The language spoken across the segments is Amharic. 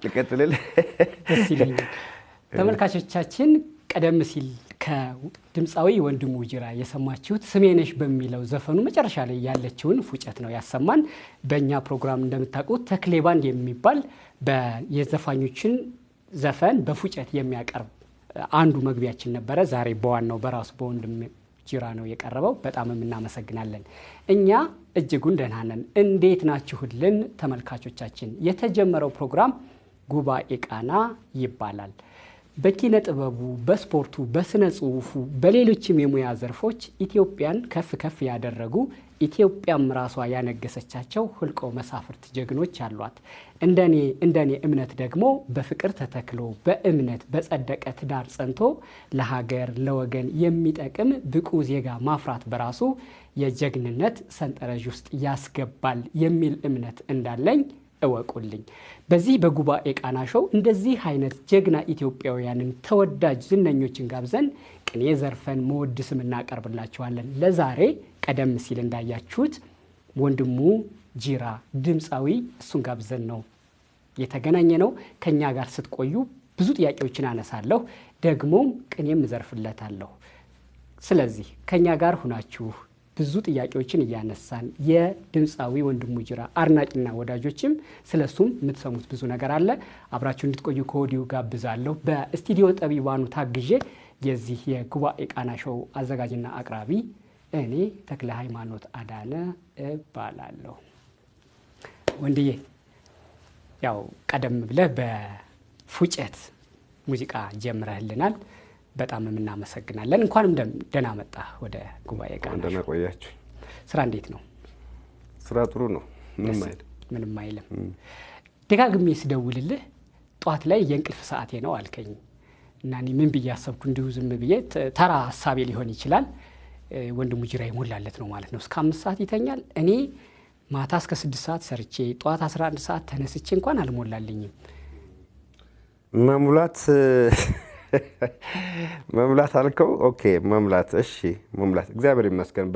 ልቀጥልል ሲልኝ ተመልካቾቻችን ቀደም ሲል ከድምጻዊ ወንድሙ ጂራ የሰማችሁት ስሜነሽ በሚለው ዘፈኑ መጨረሻ ላይ ያለችውን ፉጨት ነው ያሰማን። በእኛ ፕሮግራም እንደምታውቁት ተክሌ ባንድ የሚባል የዘፋኞችን ዘፈን በፉጨት የሚያቀርብ አንዱ መግቢያችን ነበረ። ዛሬ በዋናው በራሱ በወንድም ጂራ ነው የቀረበው። በጣም እናመሰግናለን። እኛ እጅጉን ደህና ነን። እንዴት ናችሁልን ተመልካቾቻችን? የተጀመረው ፕሮግራም ጉባኤ ቃና ይባላል። በኪነ ጥበቡ፣ በስፖርቱ፣ በስነ ጽሁፉ፣ በሌሎችም የሙያ ዘርፎች ኢትዮጵያን ከፍ ከፍ ያደረጉ ኢትዮጵያም ራሷ ያነገሰቻቸው ሁልቆ መሳፍርት ጀግኖች አሏት። እንደኔ እምነት ደግሞ በፍቅር ተተክሎ በእምነት በጸደቀ ትዳር ጸንቶ ለሀገር ለወገን የሚጠቅም ብቁ ዜጋ ማፍራት በራሱ የጀግንነት ሰንጠረዥ ውስጥ ያስገባል የሚል እምነት እንዳለኝ እወቁልኝ። በዚህ በጉባኤ ቃና ሾው እንደዚህ አይነት ጀግና ኢትዮጵያውያንን ተወዳጅ ዝነኞችን ጋብዘን ቅኔ ዘርፈን መወድስም እናቀርብላችኋለን። ለዛሬ ቀደም ሲል እንዳያችሁት ወንድሙ ጂራ ድምጻዊ እሱን ጋብዘን ነው የተገናኘ ነው። ከኛ ጋር ስትቆዩ ብዙ ጥያቄዎችን አነሳለሁ፣ ደግሞም ቅኔም እዘርፍለታለሁ። ስለዚህ ከኛ ጋር ሁናችሁ ብዙ ጥያቄዎችን እያነሳን የድምጻዊ ወንድሙ ጂራ አድናቂና ወዳጆችም ስለሱም የምትሰሙት ብዙ ነገር አለ። አብራችሁ እንድትቆዩ ከወዲሁ ጋብዛለሁ። በስቱዲዮ ጠቢባኑ ታግዤ የዚህ የጉባኤ ቃና ሾው አዘጋጅና አቅራቢ እኔ ተክለ ሃይማኖት አዳነ እባላለሁ። ወንድዬ ያው ቀደም ብለህ በፉጨት ሙዚቃ ጀምረህልናል። በጣም እናመሰግናለን። እንኳንም ደህና መጣ ወደ ጉባኤ ቃና። እንደና ቆያችሁ። ስራ እንዴት ነው? ስራ ጥሩ ነው። ምንም አይልም። ደጋግሜ ስደውልልህ ጧት ላይ የእንቅልፍ ሰዓቴ ነው አልከኝ እና እኔ ምን ብዬ አሰብኩ፣ እንዲሁ ዝም ብዬ ተራ ሀሳቤ ሊሆን ይችላል። ወንድሙ ጂራ ይሞላለት ነው ማለት ነው። እስከ 5 ሰዓት ይተኛል። እኔ ማታ እስከ 6 ሰዓት ሰርቼ ጧት 11 ሰዓት ተነስቼ እንኳን አልሞላልኝም። መሙላት አልከው። ኦኬ መሙላት፣ እሺ መሙላት፣ እግዚአብሔር ይመስገን።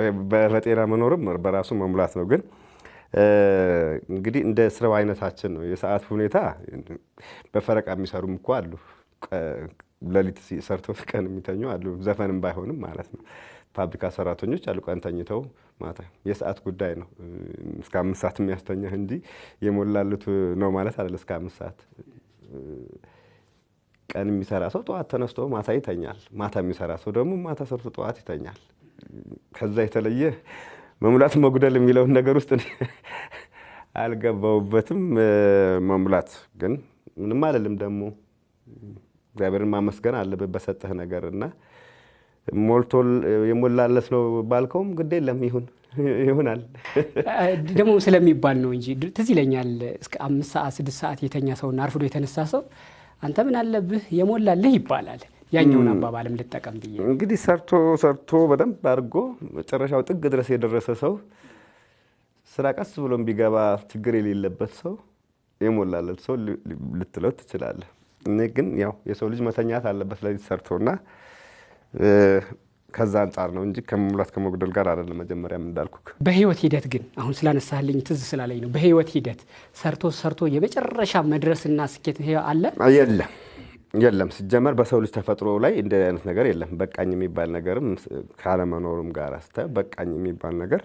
በጤና መኖርም በራሱ መሙላት ነው። ግን እንግዲህ እንደ ስራው አይነታችን ነው። የሰዓት ሁኔታ በፈረቃ የሚሰሩም እኮ አሉ። ሌሊት ሰርቶ ቀን የሚተኙ አሉ። ዘፈንም ባይሆንም ማለት ነው። ፋብሪካ ሰራተኞች አሉ፣ ቀን ተኝተው ማታ። የሰዓት ጉዳይ ነው። እስከ 5 ሰዓት የሚያስተኛህ እንጂ የሞላሉት ነው ማለት አይደለም። እስከ 5 ሰዓት ቀን የሚሰራ ሰው ጠዋት ተነስቶ ማታ ይተኛል። ማታ የሚሰራ ሰው ደግሞ ማታ ሰርቶ ጠዋት ይተኛል። ከዛ የተለየ መሙላት መጉደል የሚለውን ነገር ውስጥ አልገባውበትም። መሙላት ግን ምንም አይደለም። ደግሞ እግዚአብሔርን ማመስገን አለበት በሰጠህ ነገር እና ሞልቶ የሞላለት ነው ባልከውም ግድ የለም ይሆናል። ደግሞ ስለሚባል ነው እንጂ ትዝ ይለኛል እስከ 5 ሰዓት 6 ሰዓት የተኛ ሰውና አርፍዶ የተነሳ ሰው አንተ ምን አለብህ የሞላልህ ይባላል። ያኛውን አባባልም ልጠቀም ብዬ እንግዲህ ሰርቶ በደንብ አድርጎ መጨረሻው ጥግ ድረስ የደረሰ ሰው ስራ ቀስ ብሎም ቢገባ ችግር የሌለበት ሰው የሞላለት ሰው ልትለው ትችላለህ። እኔ ግን ያው የሰው ልጅ መተኛት አለበት ለዚህ ሰርቶና ከዛ አንጻር ነው እንጂ ከመሙላት ከመጉደል ጋር አይደለም። መጀመሪያም እንዳልኩክ በህይወት ሂደት ግን አሁን ስላነሳልኝ ትዝ ስላለኝ ነው። በህይወት ሂደት ሰርቶ የመጨረሻ መድረስና ስኬት አለ? የለም። ሲጀመር በሰው ልጅ ተፈጥሮ ላይ እንደ አይነት ነገር የለም። በቃኝ የሚባል ነገርም ካለ መኖርም ጋር አስተ በቃኝ የሚባል ነገር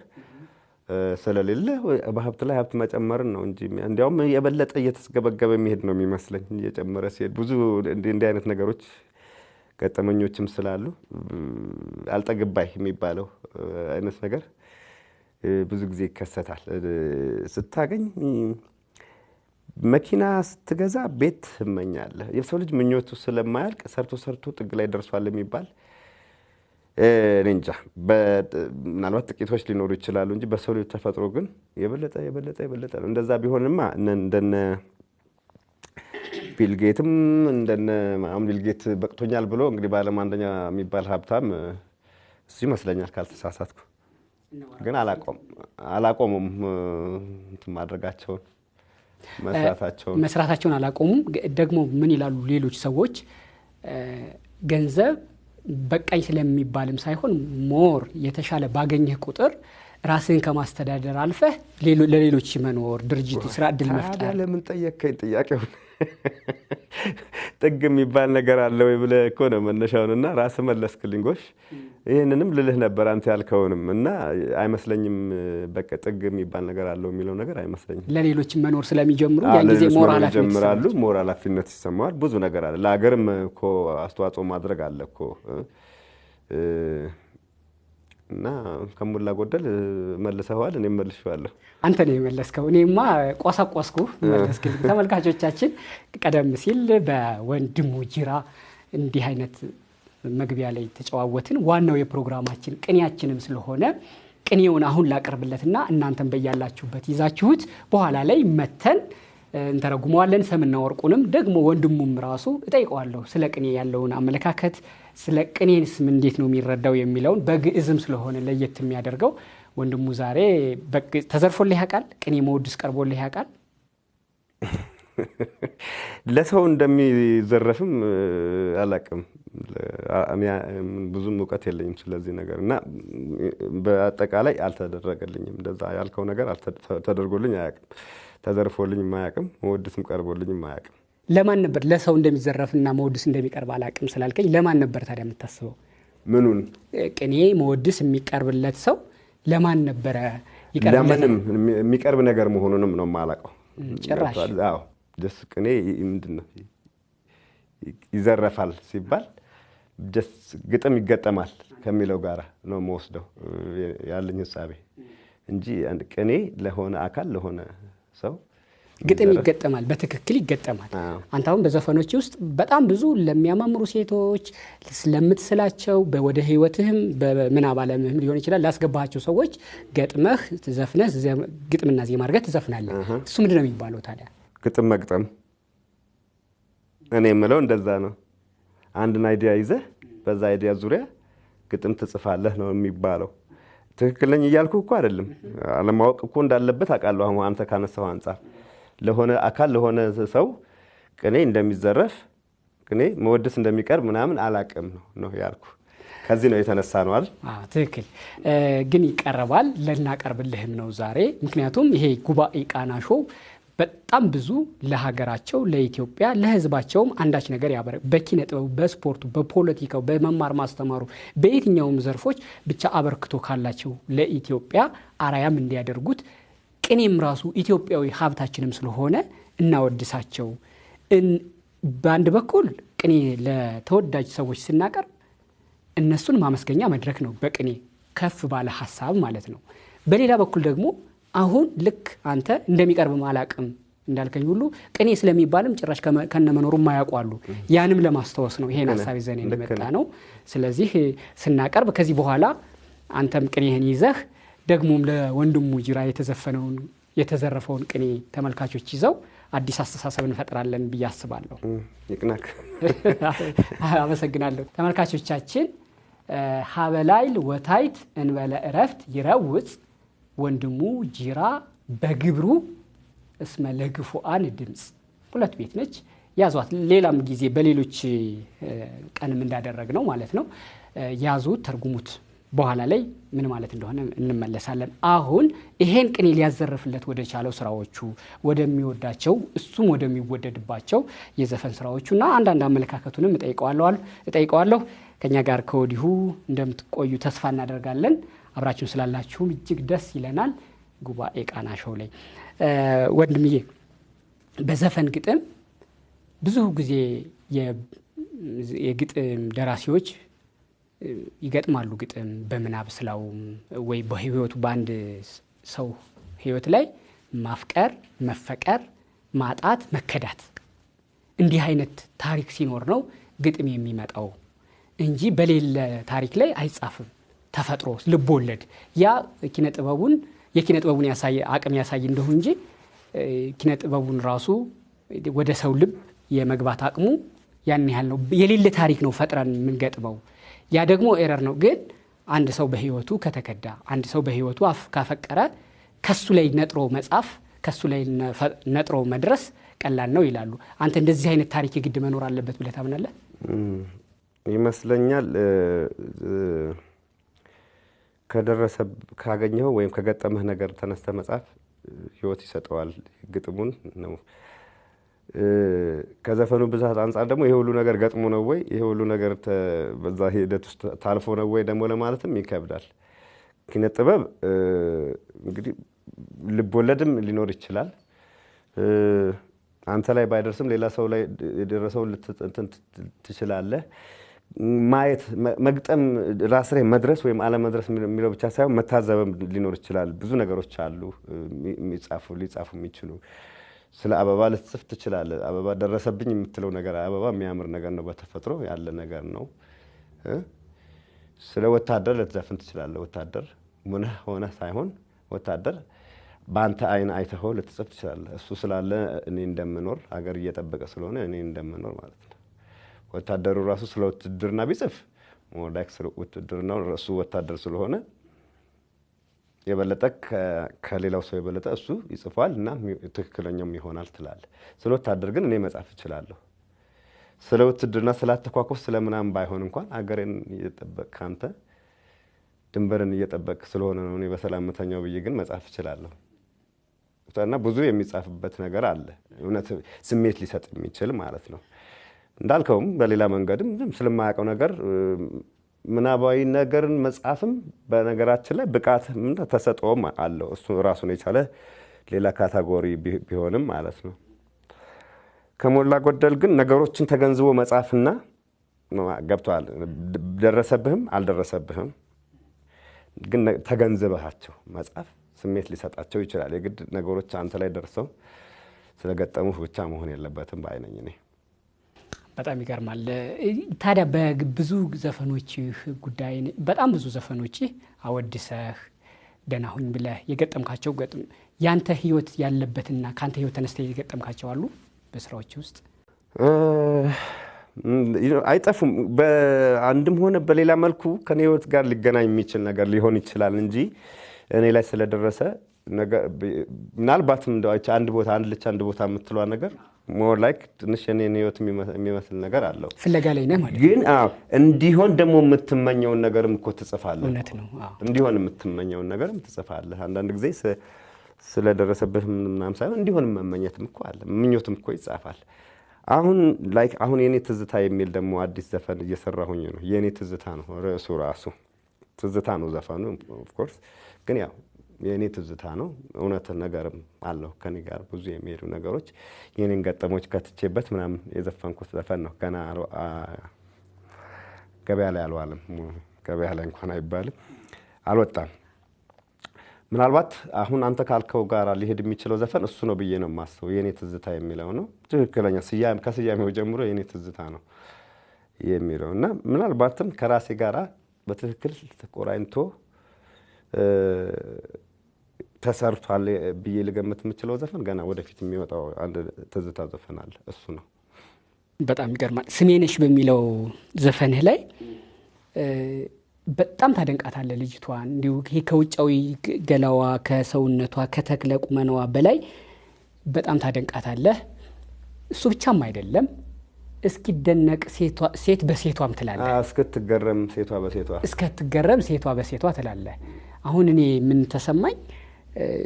ስለሌለ በሀብት ላይ ሀብት መጨመርን ነው እንጂ እንዲያውም የበለጠ እየተስገበገበ የሚሄድ ነው የሚመስለኝ። እየጨመረ ሲሄድ ብዙ እንደ አይነት ነገሮች ገጠመኞችም ስላሉ አልጠግባይ የሚባለው አይነት ነገር ብዙ ጊዜ ይከሰታል። ስታገኝ መኪና ስትገዛ ቤት ትመኛለህ። የሰው ልጅ ምኞቱ ስለማያልቅ ሰርቶ ጥግ ላይ ደርሷል የሚባል እንጃ። ምናልባት ጥቂቶች ሊኖሩ ይችላሉ እንጂ በሰው ልጅ ተፈጥሮ ግን የበለጠ ነው። እንደዛ ቢሆንማ እንደነ ቢልጌትም እንደነ ቢልጌት በቅቶኛል ብሎ እንግዲህ በዓለም አንደኛ የሚባል ሀብታም እሱ ይመስለኛል ካልተሳሳትኩ። ግን አላቆሙም ማድረጋቸውን መስራታቸውን አላቆሙም። ደግሞ ምን ይላሉ ሌሎች ሰዎች ገንዘብ በቃኝ ስለሚባልም ሳይሆን ሞር የተሻለ ባገኘህ ቁጥር ራስን ከማስተዳደር አልፈህ ለሌሎች መኖር፣ ድርጅት ስራ እድል መፍጠር። ለምን ጠየቀኝ ጥያቄውን? ጥግ የሚባል ነገር አለ ወይ ብለህ እኮ ነው መነሻውንና ራስህ መለስክልኝ። ጎሽ ይህንንም ልልህ ነበር አንተ ያልከውንም እና አይመስለኝም። በቃ ጥግ የሚባል ነገር አለው የሚለው ነገር አይመስለኝም። ለሌሎችም መኖር ስለሚጀምሩ ያን ጊዜ ሞራል ይጀምራሉ። ሞራል ኃላፊነት ይሰማዋል። ብዙ ነገር አለ። ለሀገርም እኮ አስተዋጽኦ ማድረግ አለ እኮ እና ከሞላ ጎደል መልሰዋል። እኔም መልሼዋለሁ። አንተ ነው የመለስከው። እኔማ ቋሳቋስኩ መለስክልኝ። ተመልካቾቻችን ቀደም ሲል በወንድሙ ጅራ እንዲህ አይነት መግቢያ ላይ ተጨዋወትን። ዋናው የፕሮግራማችን ቅኔያችንም ስለሆነ ቅኔውን አሁን ላቀርብለትና እናንተም በያላችሁበት ይዛችሁት በኋላ ላይ መተን እንተረጉመዋለን። ሰምና ወርቁንም ደግሞ ወንድሙም ራሱ እጠይቀዋለሁ ስለ ቅኔ ያለውን አመለካከት፣ ስለ ቅኔንስ እንዴት ነው የሚረዳው የሚለውን በግዕዝም ስለሆነ ለየት የሚያደርገው ወንድሙ ዛሬ ተዘርፎልህ ያውቃል? ቅኔ መወድስ ቀርቦልህ ያውቃል? ለሰው እንደሚዘረፍም አላውቅም። ብዙም እውቀት የለኝም ስለዚህ ነገር እና በአጠቃላይ አልተደረገልኝም። እንደዛ ያልከው ነገር ተደርጎልኝ አያውቅም። ተዘርፎልኝም አያውቅም። መወድስም ቀርቦልኝም አያውቅም። ለማን ነበር ለሰው እንደሚዘረፍና መወድስ እንደሚቀርብ አላውቅም ስላልከኝ ለማን ነበር ታዲያ የምታስበው? ምኑን? ቅኔ መወድስ የሚቀርብለት ሰው ለማን ነበረ ይቀርብለት? ለማንም የሚቀርብ ነገር መሆኑንም ነው የማላውቀው ጭራሽ። አዎ ደስ ቅኔ ምንድነው ይዘረፋል ሲባል ደስ ግጥም ይገጠማል ከሚለው ጋር ነው የምወስደው ያለኝ ሐሳቤ እንጂ ቅኔ ለሆነ አካል ለሆነ ሰው ግጥም ይገጠማል፣ በትክክል ይገጠማል። አንተ አሁን በዘፈኖች ውስጥ በጣም ብዙ ለሚያማምሩ ሴቶች ስለምትስላቸው ወደ ህይወትህም በምናብ ዓለምህም ሊሆን ይችላል ላስገባቸው ሰዎች ገጥመህ ትዘፍነህ ግጥምና ዜማ አድርገህ ትዘፍናለህ። እሱ ምንድነው የሚባለው ታዲያ? ግጥም መግጠም። እኔ የምለው እንደዛ ነው። አንድን አይዲያ ይዘህ በዛ አይዲያ ዙሪያ ግጥም ትጽፋለህ ነው የሚባለው። ትክክል ነኝ እያልኩ እኮ አይደለም። አለማወቅ እኮ እንዳለበት አውቃለሁ። አሁን አንተ ካነሳው አንፃር ለሆነ አካል ለሆነ ሰው ቅኔ እንደሚዘረፍ ቅኔ መወድስ እንደሚቀርብ ምናምን አላውቅም ነው ያልኩ። ከዚህ ነው የተነሳ ነው አይደል? ትክክል። ግን ይቀርባል፣ ልናቀርብልህም ነው ዛሬ። ምክንያቱም ይሄ ጉባኤ ቃና ሾው በጣም ብዙ ለሀገራቸው ለኢትዮጵያ ለሕዝባቸውም አንዳች ነገር በኪነ ጥበቡ፣ በስፖርቱ፣ በፖለቲካው፣ በመማር ማስተማሩ በየትኛውም ዘርፎች ብቻ አበርክቶ ካላቸው ለኢትዮጵያ አራያም እንዲያደርጉት ቅኔም ራሱ ኢትዮጵያዊ ሀብታችንም ስለሆነ እናወድሳቸው። በአንድ በኩል ቅኔ ለተወዳጅ ሰዎች ስናቀርብ እነሱን ማመስገኛ መድረክ ነው፣ በቅኔ ከፍ ባለ ሀሳብ ማለት ነው። በሌላ በኩል ደግሞ አሁን ልክ አንተ እንደሚቀርብ አላቅም እንዳልከኝ ሁሉ ቅኔ ስለሚባልም ጭራሽ ከነመኖሩ ማያውቋሉ። ያንም ለማስታወስ ነው ይሄን ሀሳብ ይዘን እንደመጣ ነው። ስለዚህ ስናቀርብ ከዚህ በኋላ አንተም ቅኔህን ይዘህ ደግሞም ለወንድሙ ጅራ የተዘረፈውን ቅኔ ተመልካቾች ይዘው አዲስ አስተሳሰብ እንፈጥራለን ብዬ አስባለሁ። ይቅናክ። አመሰግናለሁ። ተመልካቾቻችን ሀበላይል ወታይት እንበለ እረፍት ይረውጽ ወንድሙ ጅራ በግብሩ እስመ ለግፉአን ድምፅ። ሁለት ቤት ነች፣ ያዟት። ሌላም ጊዜ በሌሎች ቀንም እንዳደረግ ነው ማለት ነው። ያዙት፣ ተርጉሙት። በኋላ ላይ ምን ማለት እንደሆነ እንመለሳለን። አሁን ይሄን ቅኔ ሊያዘርፍለት ወደ ቻለው ስራዎቹ ወደሚወዳቸው እሱም ወደሚወደድባቸው የዘፈን ስራዎቹና አንዳንድ አመለካከቱንም እጠይቀዋለሁ። ከኛ ጋር ከወዲሁ እንደምትቆዩ ተስፋ እናደርጋለን። አብራችሁን ስላላችሁም እጅግ ደስ ይለናል። ጉባኤ ቃና ሾው ላይ ወንድምዬ በዘፈን ግጥም ብዙ ጊዜ የግጥም ደራሲዎች ይገጥማሉ። ግጥም በምናብ ስላው ወይ በህይወቱ በአንድ ሰው ህይወት ላይ ማፍቀር፣ መፈቀር፣ ማጣት፣ መከዳት እንዲህ አይነት ታሪክ ሲኖር ነው ግጥም የሚመጣው እንጂ በሌለ ታሪክ ላይ አይጻፍም። ተፈጥሮ ልብ ወለድ ያ የኪነ ጥበቡን አቅም ያሳይ እንደሁ እንጂ ኪነ ጥበቡን ራሱ ወደ ሰው ልብ የመግባት አቅሙ ያን ያህል ነው። የሌለ ታሪክ ነው ፈጥረን የምንገጥመው። ያ ደግሞ ኤረር ነው። ግን አንድ ሰው በህይወቱ ከተከዳ፣ አንድ ሰው በህይወቱ ካፈቀረ ከሱ ላይ ነጥሮ መጻፍ፣ ከሱ ላይ ነጥሮ መድረስ ቀላል ነው ይላሉ። አንተ እንደዚህ አይነት ታሪክ የግድ መኖር አለበት ብለህ ታምናለህ? ይመስለኛል ካገኘው ወይም ከገጠመህ ነገር ተነስተ መጻፍ ህይወት ይሰጠዋል። ግጥሙን ነው ከዘፈኑ ብዛት አንጻር ደግሞ ይሄ ሁሉ ነገር ገጥሞ ነው ወይ ይሄ ሁሉ ነገር በዛ ሂደት ውስጥ ታልፎ ነው ወይ ደግሞ ለማለትም ይከብዳል። ኪነ ጥበብ እንግዲህ ልብ ወለድም ሊኖር ይችላል። አንተ ላይ ባይደርስም ሌላ ሰው ላይ የደረሰውን ትችላለህ። ማየት መግጠም ራስ ላይ መድረስ ወይም አለመድረስ የሚለው ብቻ ሳይሆን መታዘብም ሊኖር ይችላል። ብዙ ነገሮች አሉ ሊጻፉ የሚችሉ። ስለ አበባ ልትጽፍ ትችላለህ። አበባ ደረሰብኝ የምትለው ነገር አበባ የሚያምር ነገር ነው፣ በተፈጥሮ ያለ ነገር ነው። ስለ ወታደር ልትዘፍን ትችላለህ። ወታደር ሆነ ሳይሆን ወታደር በአንተ አይን አይተኸው ልትጽፍ ትችላለህ። እሱ ስላለ እኔ እንደምኖር ሀገር እየጠበቀ ስለሆነ እኔ እንደምኖር ማለት ነው። ወታደሩ ራሱ ስለ ውትድርና ቢጽፍ ሞር ላይክ ስለ ውትድርናው እሱ ወታደር ስለሆነ የበለጠ ከሌላው ሰው የበለጠ እሱ ይጽፋል እና ትክክለኛም ይሆናል ትላለህ። ስለ ወታደር ግን እኔ መጻፍ እችላለሁ። ስለ ውትድርና ስላተኳኮስ ስለምናምን ባይሆን እንኳን ሀገሬን እየጠበቅ ካንተ ድንበርን እየጠበቅ ስለሆነ ነው እኔ በሰላም መተኛው ብዬ ግን መጻፍ እችላለሁ። እና ብዙ የሚጻፍበት ነገር አለ፣ እውነት ስሜት ሊሰጥ የሚችል ማለት ነው። እንዳልከውም በሌላ መንገድም ስለማያውቀው ነገር ምናባዊ ነገርን መጻፍም በነገራችን ላይ ብቃት ተሰጥኦም አለው። እሱ ራሱን የቻለ ሌላ ካታጎሪ ቢሆንም ማለት ነው። ከሞላ ጎደል ግን ነገሮችን ተገንዝቦ መጻፍና ገብቷል። ደረሰብህም አልደረሰብህም ግን ተገንዝበሃቸው መጻፍ ስሜት ሊሰጣቸው ይችላል። የግድ ነገሮች አንተ ላይ ደርሰው ስለገጠሙህ ብቻ መሆን የለበትም ባይነኝ እኔ። በጣም ይገርማል። ታዲያ በብዙ ዘፈኖችህ ጉዳይ በጣም ብዙ ዘፈኖችህ አወድሰህ ደህና ሁኝ ብለህ የገጠምካቸው ያንተ ህይወት ያለበትና ካንተ ህይወት ተነስተህ የገጠምካቸው አሉ በስራዎች ውስጥ? አይጠፉም። በአንድም ሆነ በሌላ መልኩ ከኔ ህይወት ጋር ሊገናኝ የሚችል ነገር ሊሆን ይችላል እንጂ እኔ ላይ ስለደረሰ ነገር ምናልባትም እንደው አንድ ቦታ የምትሏ ነገር ሞር ላይክ ትንሽ የኔን ህይወት የሚመስል ነገር አለው። ፍለጋ ላይ ነህ ማለት ግን እንዲሆን ደግሞ የምትመኘውን ነገርም እኮ ትጽፋለህ። እውነት ነው። እንዲሆን የምትመኘውን ነገርም ትጽፋለህ። አንዳንድ ጊዜ ስለደረሰብህ ምናምን ሳይሆን እንዲሆን መመኘትም እኮ አለ፣ ምኞትም እኮ ይጻፋል። አሁን የኔ ትዝታ የሚል ደግሞ አዲስ ዘፈን እየሰራሁኝ ነው። የኔ ትዝታ ነው ርዕሱ፣ ራሱ ትዝታ ነው ዘፈኑ። ኦፍ ኮርስ ግን ያው የኔ ትዝታ ነው። እውነት ነገርም አለው ከኔ ጋር ብዙ የሚሄዱ ነገሮች የኔን ገጠሞች ከትቼበት ምናምን የዘፈንኩት ዘፈን ነው። ገና ገበያ ላይ አልዋለም። ገበያ ላይ እንኳን አይባልም፣ አልወጣም። ምናልባት አሁን አንተ ካልከው ጋር ሊሄድ የሚችለው ዘፈን እሱ ነው ብዬ ነው የማስበው። የኔ ትዝታ የሚለው ነው ትክክለኛ ከስያሜው ጀምሮ የኔ ትዝታ ነው የሚለው እና ምናልባትም ከራሴ ጋራ በትክክል ተቆራኝቶ ተሰርቷል ብዬ ልገምት የምችለው ዘፈን ገና ወደፊት የሚወጣው አንድ ትዝታ ዘፈን አለ። እሱ ነው። በጣም ይገርማል። ስሜነሽ በሚለው ዘፈንህ ላይ በጣም ታደንቃታለህ ልጅቷን። እንዲሁ ይሄ ከውጫዊ ገላዋ ከሰውነቷ ከተክለ ቁመናዋ በላይ በጣም ታደንቃታለህ። እሱ ብቻም አይደለም እስኪደነቅ ሴት በሴቷም ትላለህ። እስክትገረም ሴቷ በሴቷ ትላለህ። አሁን እኔ ምን ተሰማኝ፣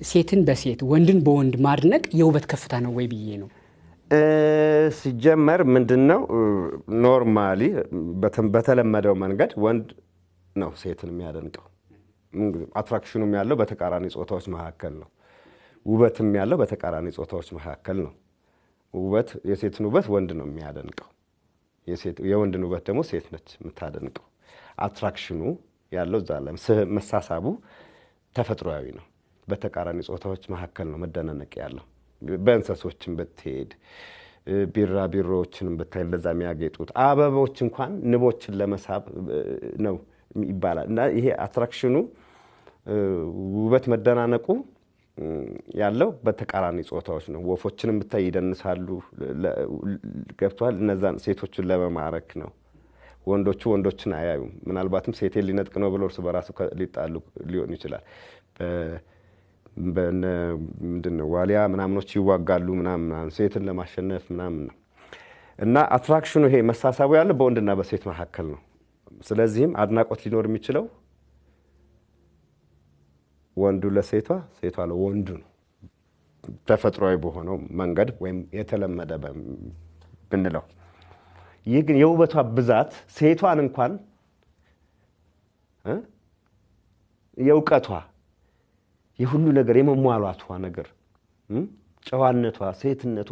ሴትን በሴት ወንድን በወንድ ማድነቅ የውበት ከፍታ ነው ወይ ብዬ ነው። ሲጀመር ምንድነው ኖርማሊ በተለመደው መንገድ ወንድ ነው ሴትን የሚያደንቀው። አትራክሽኑም ያለው በተቃራኒ ጾታዎች መካከል ነው። ውበትም ያለው በተቃራኒ ጾታዎች መካከል ነው። የሴትን ውበት ወንድ ነው የሚያደንቀው፣ የወንድን ውበት ደግሞ ሴት ነች የምታደንቀው። አትራክሽኑ ያለው እዛ ላይ መሳሳቡ ተፈጥሯዊ ነው። በተቃራኒ ጾታዎች መካከል ነው መደናነቅ ያለው። በእንሰሶችን ብትሄድ ቢራቢሮዎችንም ብታይ እንደዛ የሚያጌጡት አበቦች እንኳን ንቦችን ለመሳብ ነው ይባላል። እና ይሄ አትራክሽኑ ውበት መደናነቁ ያለው በተቃራኒ ጾታዎች ነው። ወፎችንም ብታይ ይደንሳሉ፣ ገብቷል። እነዛን ሴቶችን ለመማረክ ነው። ወንዶቹ ወንዶችን አያዩም። ምናልባትም ሴቴን ሊነጥቅ ነው ብሎ እርስ በራሱ ሊጣሉ ሊሆን ይችላል። ምንድነው ዋሊያ ምናምኖች ይዋጋሉ ምናምን ሴትን ለማሸነፍ ምናምን ነው። እና አትራክሽኑ ይሄ መሳሳቡ ያለው በወንድና በሴት መካከል ነው። ስለዚህም አድናቆት ሊኖር የሚችለው ወንዱ ለሴቷ፣ ሴቷ ለወንዱ ነው። ተፈጥሯዊ በሆነው መንገድ ወይም የተለመደ ብንለው። ይህ ግን የውበቷ ብዛት ሴቷን እንኳን የእውቀቷ የሁሉ ነገር የመሟሏቷ ነገር ጨዋነቷ፣ ሴትነቷ፣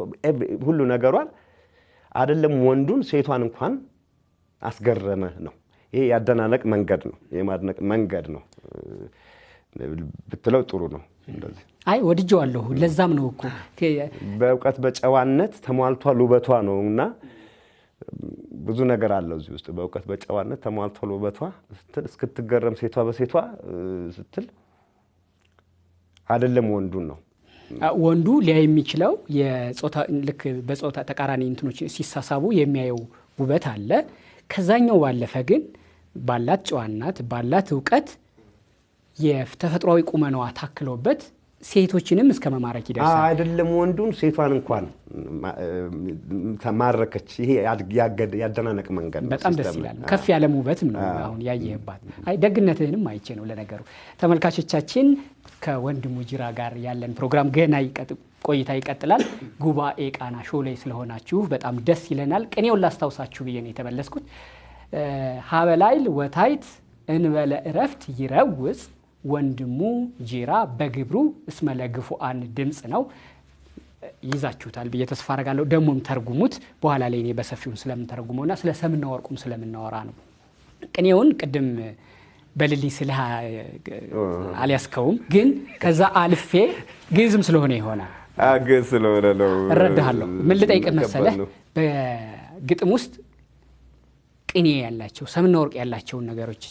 ሁሉ ነገሯን አይደለም ወንዱን ሴቷን እንኳን አስገረመ ነው። ይሄ ያደናነቅ መንገድ ነው፣ የማድነቅ መንገድ ነው ብትለው ጥሩ ነው። እንደዚህ አይ ወድጄዋለሁ። ለዛም ነው እኮ በእውቀት በጨዋነት ተሟልቷል ውበቷ ነውና ብዙ ነገር አለው እዚህ ውስጥ። በእውቀት በጨዋነት ተሟልቷል ውበቷ ስትል እስክትገረም ሴቷ በሴቷ ስትል አይደለም ወንዱን ነው። ወንዱ ሊያይ የሚችለው የጾታ ልክ በጾታ ተቃራኒ እንትኖች ሲሳሳቡ የሚያየው ውበት አለ። ከዛኛው ባለፈ ግን ባላት ጨዋነት ባላት እውቀት የተፈጥሯዊ ቁመናዋ ታክሎበት ሴቶችንም እስከ መማረክ ይደርሳል። አይደለም ወንዱን ሴቷን እንኳን ተማረከች። ይሄ ያደናነቅ መንገድ ነው። በጣም ደስ ይላል። ከፍ ያለ ውበትም ነው አሁን ያየህባት። አይ ደግነትህንም አይቼ ነው ለነገሩ። ተመልካቾቻችን ከወንድሙ ጅራ ጋር ያለን ፕሮግራም ገና ቆይታ ይቀጥላል። ጉባኤ ቃና ሾው ላይ ስለሆናችሁ በጣም ደስ ይለናል። ቅኔውን ላስታውሳችሁ ብዬ ነው የተመለስኩት። ሀበላይል ወታይት እንበለ እረፍት ይረውጽ ወንድሙ ጅራ በግብሩ እስመለ ግፉአን ድምፅ ነው። ይዛችሁታል ብዬ ተስፋ አደርጋለሁ። ደሞም ተርጉሙት በኋላ ላይ እኔ በሰፊው ስለምንተረጉመውና ስለ ሰምና ወርቁም ስለምናወራ ነው። ቅኔውን ቅድም በልልኝ ስለ አልያስከውም፣ ግን ከዛ አልፌ ግዕዝም ስለሆነ ይሆናል። ግዕዝ ስለሆነ ነው እረዳሃለሁ። ምን ልጠይቅህ መሰለህ፣ በግጥም ውስጥ ቅኔ ያላቸው ሰምና ወርቅ ያላቸውን ነገሮች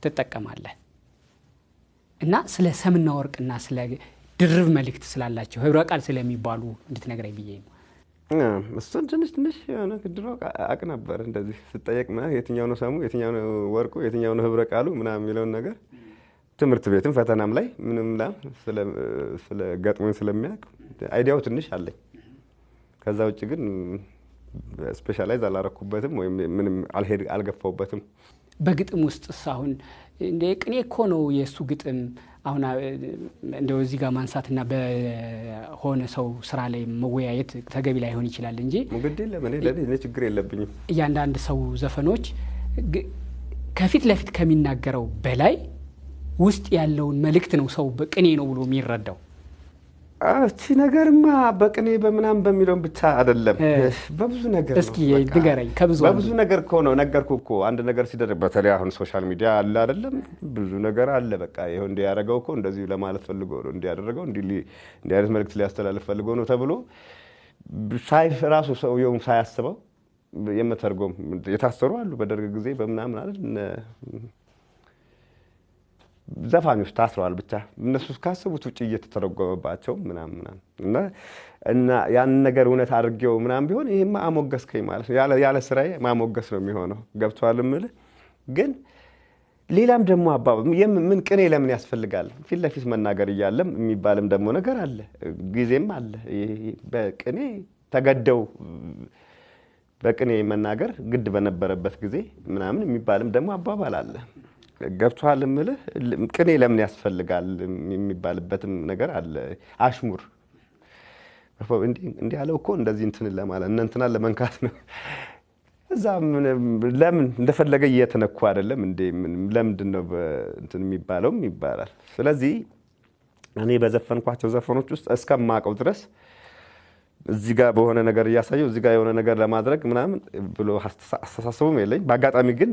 ትጠቀማለህ እና ስለ ሰምና ወርቅና ስለ ድርብ መልእክት ስላላቸው ህብረ ቃል ስለሚባሉ እንድትነግረኝ ብዬ ነው። እሱን ትንሽ የሆነ ድሮ አቅ ነበር እንደዚህ ስጠየቅ የትኛው ነው ሰሙ፣ የትኛው ነው ወርቁ፣ የትኛው ነው ህብረ ቃሉ ምናምን የሚለውን ነገር ትምህርት ቤትም ፈተናም ላይ ምንም ስለ ገጥሞኝ ስለሚያውቅ አይዲያው ትንሽ አለኝ። ከዛ ውጭ ግን ስፔሻላይዝ አላረኩበትም ወይም ምንም አልገፋውበትም። በግጥም ውስጥ አሁን እንደ ቅኔ እኮ ነው የእሱ ግጥም አሁን እንደው እዚህ ጋር ማንሳትና በሆነ ሰው ስራ ላይ መወያየት ተገቢ ላይሆን ይችላል እንጂ ሙግዲ ለኔ ችግር የለብኝም። እያንዳንድ ሰው ዘፈኖች ከፊት ለፊት ከሚናገረው በላይ ውስጥ ያለውን መልእክት ነው ሰው በቅኔ ነው ብሎ የሚረዳው። እቺ ነገርማ በቅኔ በምናም በሚለው ብቻ አይደለም፣ በብዙ ነገር ነው። እስኪ ንገረኝ። በብዙ ነገር እኮ ነው ነገርኩ እኮ። አንድ ነገር ሲደረግ በተለይ አሁን ሶሻል ሚዲያ አለ አይደለም፣ ብዙ ነገር አለ። በቃ ይሄው እንዲያረጋው እኮ እንደዚህ ለማለት ፈልጎ ነው እንዲያደርገው እንዲ አይነት መልእክት ሊያስተላልፍ ፈልጎ ነው ተብሎ ራሱ ሰውየው ሳያስበው የመተርጎም የታሰሩ አሉ። በደርግ ጊዜ በምናምን አይደል ዘፋኞች ታስረዋል። ብቻ እነሱ ካሰቡት ውጪ እየተተረጎመባቸው ምናምን እና ያን ነገር እውነት አድርጌው ምናምን ቢሆን ይሄማ አሞገስከኝ ማለት ነው። ያለ ስራዬ ማሞገስ ነው የሚሆነው። ገብቷል እምልህ። ግን ሌላም ደግሞ ምን ቅኔ ለምን ያስፈልጋል? ፊት ለፊት መናገር እያለም የሚባልም ደግሞ ነገር አለ፣ ጊዜም አለ። በቅኔ ተገደው በቅኔ መናገር ግድ በነበረበት ጊዜ ምናምን የሚባልም ደግሞ አባባል አለ። ገብቷል እምልህ። ቅኔ ለምን ያስፈልጋል የሚባልበትም ነገር አለ። አሽሙር እንዲህ ያለው እኮ እንደዚህ እንትን ለማለት እንትና ለመንካት ነው። እዛ ለምን እንደፈለገ እየተነኩ አይደለም እንዴ? ለምንድን ነው እንትን የሚባለውም ይባላል። ስለዚህ እኔ በዘፈንኳቸው ዘፈኖች ውስጥ እስከማውቀው ድረስ እዚህ ጋር በሆነ ነገር እያሳየው እዚህ ጋር የሆነ ነገር ለማድረግ ምናምን ብሎ አስተሳሰቡም የለኝ። በአጋጣሚ ግን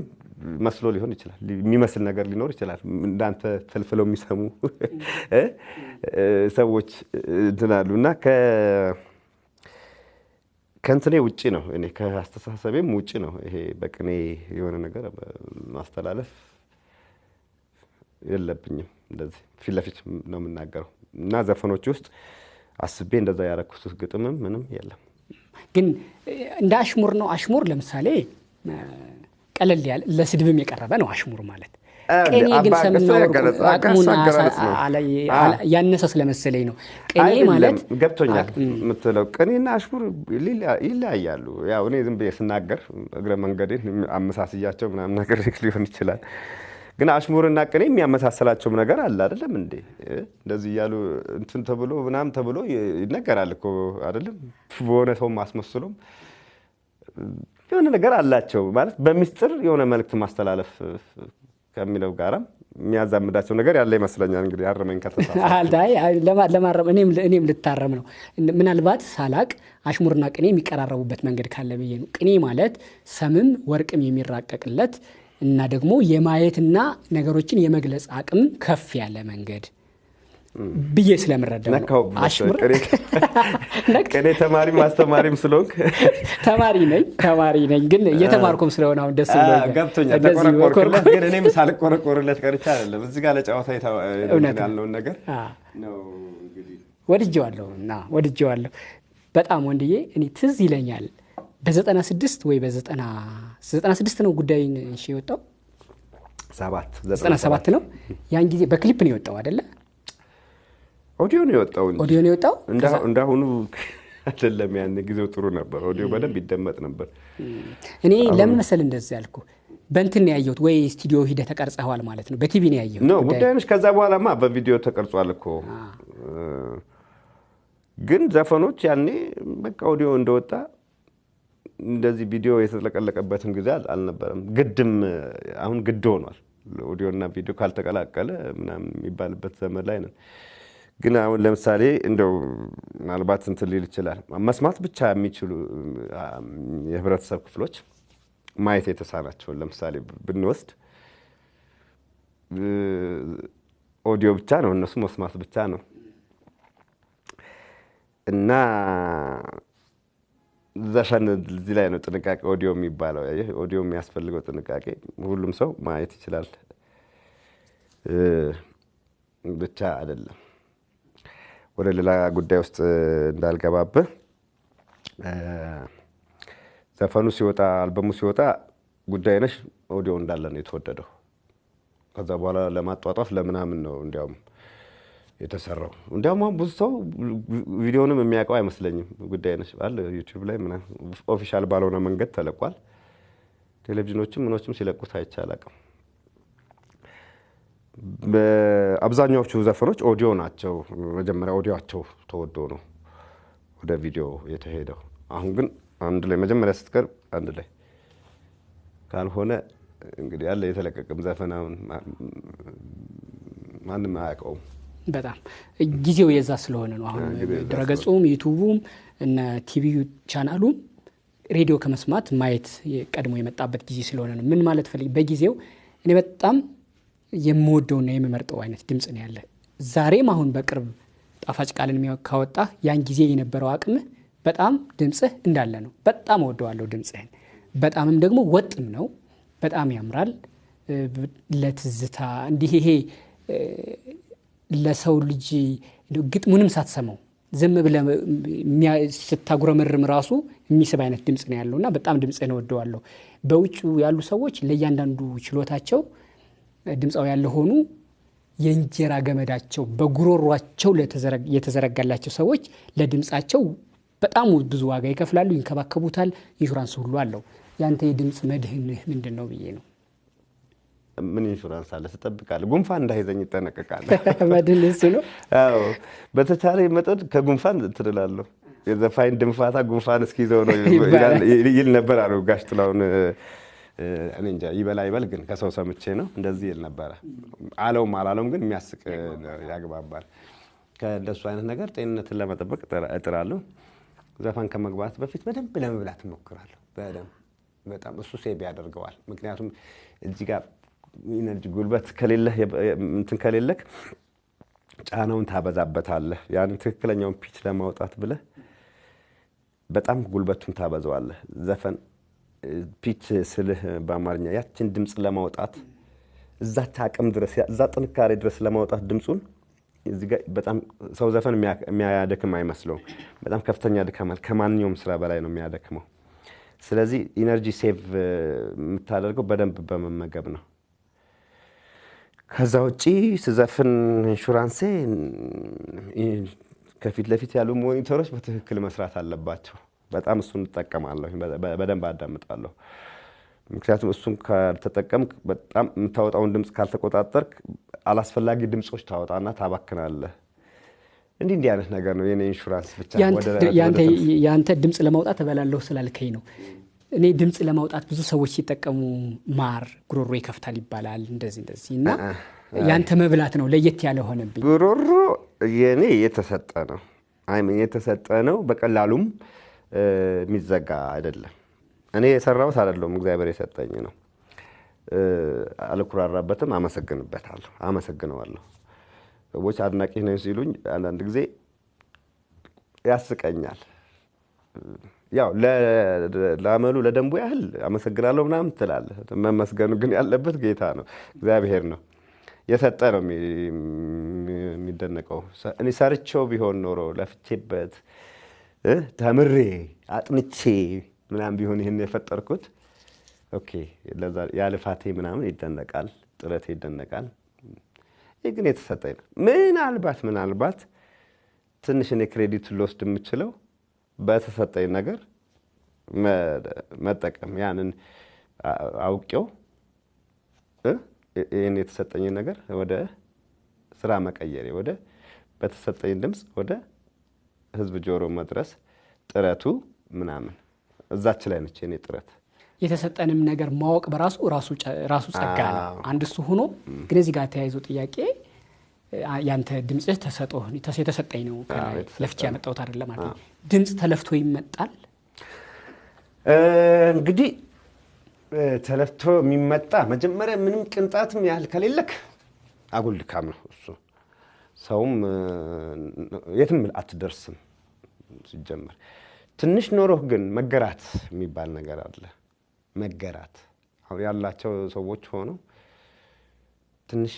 መስሎ ሊሆን ይችላል፣ የሚመስል ነገር ሊኖር ይችላል። እንዳንተ ፈልፍለው የሚሰሙ ሰዎች እንትናሉ እና ከእንትኔ ውጪ ነው፣ እኔ ከአስተሳሰቤም ውጪ ነው። ይሄ በቅኔ የሆነ ነገር ማስተላለፍ የለብኝም። እንደዚህ ፊት ለፊት ነው የምናገረው እና ዘፈኖች ውስጥ አስቤ እንደዛ ያረኩት ግጥምም ምንም የለም። ግን እንደ አሽሙር ነው። አሽሙር ለምሳሌ ቀለል ያለ ለስድብም የቀረበ ነው አሽሙር ማለት። ቅኔ ግን ሰምና አቅሙና ያነሰ ስለመሰለኝ ነው። ቅኔ ማለት ገብቶኛል የምትለው ቅኔና አሽሙር ይለያያሉ። ያው እኔ ዝም ብዬ ስናገር እግረ መንገዴን አመሳስያቸው ምናምን ነገር ሊሆን ይችላል። ግን አሽሙርና ቅኔ የሚያመሳሰላቸውም ነገር አለ አይደለም እንዴ? እንደዚህ እያሉ እንትን ተብሎ ምናምን ተብሎ ይነገራል እኮ አይደለም? በሆነ ሰው ማስመስሎም የሆነ ነገር አላቸው ማለት በሚስጥር የሆነ መልእክት ማስተላለፍ ከሚለው ጋራም የሚያዛምዳቸው ነገር ያለ ይመስለኛል። እንግዲህ አረመኝ ከተሳሳትኩ ለማረም እኔም ልታረም ነው። ምናልባት ሳላቅ አሽሙርና ቅኔ የሚቀራረቡበት መንገድ ካለ ብዬ ነው። ቅኔ ማለት ሰምም ወርቅም የሚራቀቅለት እና ደግሞ የማየትና ነገሮችን የመግለጽ አቅም ከፍ ያለ መንገድ ብዬ ስለምረዳ አሽሙር ቅኔ ተማሪም አስተማሪም ስለሆንክ ተማሪ ነኝ ግን እየተማርኩም ስለሆነ አሁን ደስ ብሎኛል። ገብቶኛል። ተቆረቆርኩለት ግን እኔም ሳልቆረቆርለት ቀርቼ አይደለም። እዚህ ጋር ለጨዋታ ያልነውን ነገር ነው እንግዲህ ወድጄዋለሁ በጣም ወንድዬ። እኔ ትዝ ይለኛል በ96 ወይ በ96 ነው ጉዳይን እሺ የወጣው 97 ነው። ያን ጊዜ በክሊፕ ነው የወጣው አይደለ? ኦዲዮ ነው የወጣው እንጂ ኦዲዮ ነው የወጣው እንዳሁኑ አይደለም። ያን ጊዜው ጥሩ ነበር። ኦዲዮ በደንብ ይደመጥ ነበር። እኔ ለምን መሰል እንደዚህ ያልኩ በእንትን ያየሁት ወይ ስቱዲዮ ሂደህ ተቀርጸዋል ማለት ነው። በቲቪ ነው ያየሁት ነው ጉዳይሽ። ከዛ በኋላማ በቪዲዮ ተቀርጿል እኮ። ግን ዘፈኖች ያኔ በቃ ኦዲዮ እንደወጣ እንደዚህ ቪዲዮ የተለቀለቀበትም ጊዜ አልነበረም። ግድም አሁን ግድ ሆኗል። ኦዲዮና ቪዲዮ ካልተቀላቀለ ምናምን የሚባልበት ዘመን ላይ ነን። ግን አሁን ለምሳሌ እንደው ምናልባት እንትን ሊል ይችላል መስማት ብቻ የሚችሉ የህብረተሰብ ክፍሎች ማየት የተሳናቸውን ለምሳሌ ብንወስድ ኦዲዮ ብቻ ነው፣ እነሱ መስማት ብቻ ነው። እና ዘፈን እዚህ ላይ ነው ጥንቃቄ ኦዲዮ የሚባለው። ኦዲዮ የሚያስፈልገው ጥንቃቄ ሁሉም ሰው ማየት ይችላል ብቻ አይደለም። ወደ ሌላ ጉዳይ ውስጥ እንዳልገባብህ ዘፈኑ ሲወጣ አልበሙ ሲወጣ ጉዳይነሽ ኦዲዮ እንዳለ ነው የተወደደው። ከዛ በኋላ ለማጧጧፍ ለምናምን ነው እንዲያውም የተሰራው። እንዲያውም ብዙ ሰው ቪዲዮንም የሚያውቀው አይመስለኝም። ጉዳይነሽ ባለ ዩቲዩብ ላይ ምናምን ኦፊሻል ባልሆነ መንገድ ተለቋል። ቴሌቪዥኖችም ምኖችም ሲለቁት አይቻላቅም። በአብዛኛዎቹ ዘፈኖች ኦዲዮ ናቸው። መጀመሪያ ኦዲዮአቸው ተወዶ ነው ወደ ቪዲዮ የተሄደው። አሁን ግን አንድ ላይ መጀመሪያ ስትቀርብ አንድ ላይ ካልሆነ እንግዲህ ያለ የተለቀቀም ዘፈናውን ማንም አያውቀውም። በጣም ጊዜው የዛ ስለሆነ ነው። አሁን ድረገጹም ዩቲዩቡም እና ቲቪ ቻናሉም ሬዲዮ ከመስማት ማየት ቀድሞ የመጣበት ጊዜ ስለሆነ ነው። ምን ማለት ፈልግ በጊዜው እኔ በጣም የምወደውና የምመርጠው አይነት ድምጽ ነው ያለ። ዛሬም አሁን በቅርብ ጣፋጭ ቃልን ካወጣ ያን ጊዜ የነበረው አቅም በጣም ድምጽህ እንዳለ ነው። በጣም ወደዋለሁ ድምጽህን። በጣምም ደግሞ ወጥም ነው። በጣም ያምራል። ለትዝታ እንዲህ ይሄ ለሰው ልጅ ግጥሙንም ሳትሰማው ዝም ብለህ ስታጉረመርም ራሱ የሚስብ አይነት ድምጽ ነው ያለውና በጣም ድምጽህን ወደዋለሁ። በውጭ ያሉ ሰዎች ለእያንዳንዱ ችሎታቸው ድምጻው ያለ ሆኑ የእንጀራ ገመዳቸው በጉሮሯቸው የተዘረጋላቸው ሰዎች ለድምጻቸው በጣም ብዙ ዋጋ ይከፍላሉ፣ ይንከባከቡታል፣ ኢንሹራንስ ሁሉ አለው። ያንተ የድምጽ መድህንህ ምንድነው ብዬ ነው። ምን ኢንሹራንስ አለ? ትጠብቃለህ? ጉንፋን እንዳይዘኝ ይጠነቀቃል። መድህን እሱ ነው። አዎ በተቻለ መጠን ከጉንፋን ትላለህ። የዘፋኝ ድንፋታ ጉንፋን እስኪይዘው ነው ይል ነበር አሉ ጋሽ ጥላሁን። እኔ እንጃ ይበል ግን ከሰው ሰምቼ ነው እንደዚህ ይል ነበር። አለውም አላለውም ግን የሚያስቅ ያግባባል። ከእንደሱ አይነት ነገር ጤንነትን ለመጠበቅ እጥራለሁ። ዘፋን ከመግባት በፊት በደንብ ለመብላት እሞክራለሁ። በጣም እሱ ሴቭ ያደርገዋል። ምክንያቱም እዚህ ጋር ኢነርጂ ጉልበት ከሌለህ እንትን ከሌለክ ጫናውን ታበዛበታለህ። ያን ትክክለኛውን ፒች ለማውጣት ብለህ በጣም ጉልበቱን ታበዛዋለህ። ዘፈን ፒች ስልህ በአማርኛ ያችን ድምጽ ለማውጣት እዛች አቅም ድረስ እዛ ጥንካሬ ድረስ ለማውጣት ድምጹን እዚህ ጋር በጣም ሰው ዘፈን የሚያደክም አይመስለው። በጣም ከፍተኛ ድካም ከማንኛውም ስራ በላይ ነው የሚያደክመው። ስለዚህ ኢነርጂ ሴቭ የምታደርገው በደንብ በመመገብ ነው። ከዛ ውጪ ስዘፍን ኢንሹራንሴ ከፊት ለፊት ያሉ ሞኒተሮች በትክክል መስራት አለባቸው። በጣም እሱን እንጠቀማለሁ። በደንብ አዳምጣለሁ። ምክንያቱም እሱን ካልተጠቀምክ በጣም የምታወጣውን ድምፅ ካልተቆጣጠርክ አላስፈላጊ ድምፆች ታወጣና ታባክናለህ። እንዲህ አይነት ነገር ነው የኔ ኢንሹራንስ ብቻ። ያንተ ድምፅ ለማውጣት እበላለሁ ስላልከኝ ነው። እኔ ድምፅ ለማውጣት ብዙ ሰዎች ሲጠቀሙ ማር ጉሮሮ ይከፍታል ይባላል እንደዚህ እና ያንተ መብላት ነው ለየት ያለ ሆነብኝ። ጉሮሮ የኔ የተሰጠ ነው የተሰጠ ነው። በቀላሉም የሚዘጋ አይደለም። እኔ የሰራሁት አይደለም፣ እግዚአብሔር የሰጠኝ ነው። አልኩራራበትም፣ አመሰግነዋለሁ። ሰዎች አድናቂ ነኝ ሲሉኝ አንዳንድ ጊዜ ያስቀኛል። ያው ለአመሉ ለደንቡ ያህል አመሰግናለሁ ምናምን ትላለህ። መመስገኑ ግን ያለበት ጌታ ነው፣ እግዚአብሔር ነው። የሰጠ ነው የሚደነቀው። እኔ ሰርቼው ቢሆን ኖሮ ለፍቼበት ተምሬ አጥንቼ ምናምን ቢሆን ይሄን የፈጠርኩት ኦኬ፣ ለዛ ያልፋቴ ምናምን ይደነቃል፣ ጥረቴ ይደነቃል። ይሄ ግን የተሰጠኝ ነው። ምናልባት ትንሽ እኔ ክሬዲት ልወስድ የምችለው በተሰጠኝ ነገር መጠቀም፣ ያንን አውቄው ይሄን የተሰጠኝ ነገር ወደ ስራ መቀየሬ፣ ወደ በተሰጠኝ ድምፅ ወደ ህዝብ ጆሮ መድረስ ጥረቱ ምናምን እዛች ላይ ነች የኔ ጥረት። የተሰጠንም ነገር ማወቅ በራሱ ራሱ ጸጋ ነው። አንድ እሱ ሆኖ ግን እዚህ ጋር ተያይዞ ጥያቄ ያንተ ድምጽህ የተሰጠኝ ነው ከላይ ለፍቼ ያመጣሁት አይደለም ማለት ነው። ድምጽ ተለፍቶ ይመጣል። እንግዲህ ተለፍቶ የሚመጣ መጀመሪያ ምንም ቅንጣትም ያህል ከሌለክ አጉል ድካም ነው እሱ። ሰውም የትም አትደርስም ሲጀመር። ትንሽ ኖሮህ ግን መገራት የሚባል ነገር አለ። መገራት አሁን ያላቸው ሰዎች ሆነው ትንሽ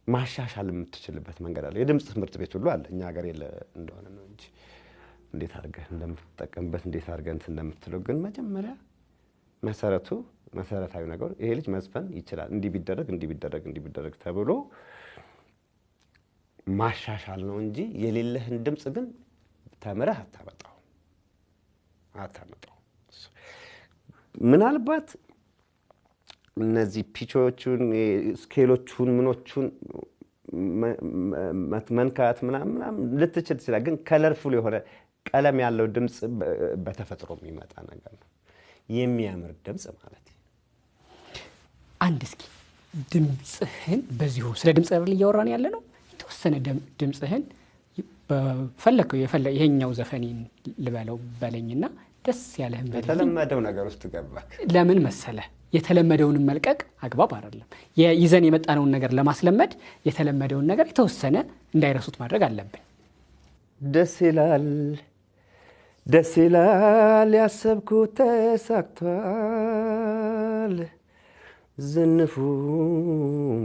ማሻሻል የምትችልበት መንገድ አለ። የድምጽ ትምህርት ቤት ሁሉ አለ። እኛ ሀገር የለ እንደሆነ ነው እንጂ እንዴት አድርገህ እንደምትጠቀምበት እንዴት አድርገህ እንደምትለው ግን መጀመሪያ መሰረታዊ ነገር ይሄ ልጅ መዝፈን ይችላል፣ እንዲህ ቢደረግ ተብሎ ማሻሻል ነው እንጂ የሌለህን ድምጽ ግን ተምረህ አታመጣው። ምናልባት እነዚህ ፒቾቹን ስኬሎቹን ምኖቹን መንካት ምናምን ልትችል ትችላለህ። ግን ከለርፉል የሆነ ቀለም ያለው ድምጽ በተፈጥሮ የሚመጣ ነገር ነው። የሚያምር ድምጽ ማለት አንድ እስኪ ድምጽህን በዚሁ ስለ ድምጽ አይደል እያወራን ያለ ነው። የተወሰነ ድምጽህን በፈለከው ይሄኛው ዘፈኔን ልበለው በለኝና ደስ ያለህን በለኝ። የተለመደው ነገር ውስጥ ገባክ። ለምን መሰለ? የተለመደውን መልቀቅ አግባብ አይደለም። ይዘን የመጣነውን ነገር ለማስለመድ የተለመደውን ነገር የተወሰነ እንዳይረሱት ማድረግ አለብን። ደስ ይላል ያሰብኩት ተሳክቷል፣ ዝንፉም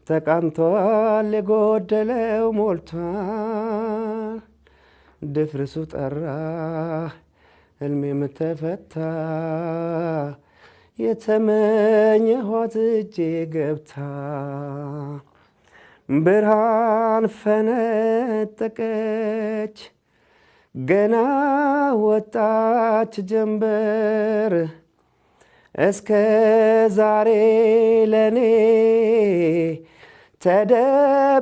ተቃንቷል፣ የጎደለው ሞልቷል፣ ድፍርሱ ጠራ ህልሜም ተፈታ፣ የተመኘኋት እጄ ገብታ፣ ብርሃን ፈነጠቀች ገና ወጣች ጀንበር፣ እስከ ዛሬ ለኔ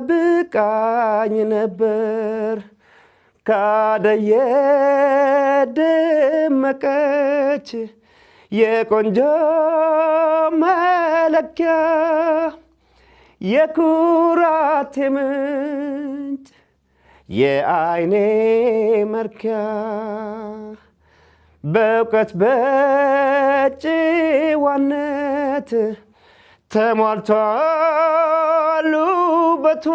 ተደብቃኝ ነበር፣ ካደየ ደመቀች የቆንጆ መለኪያ፣ የኩራቴ ምንጭ የአይኔ መርኪያ፣ በእውቀት በጭዋነት ተሟልቷል ውበቷ፣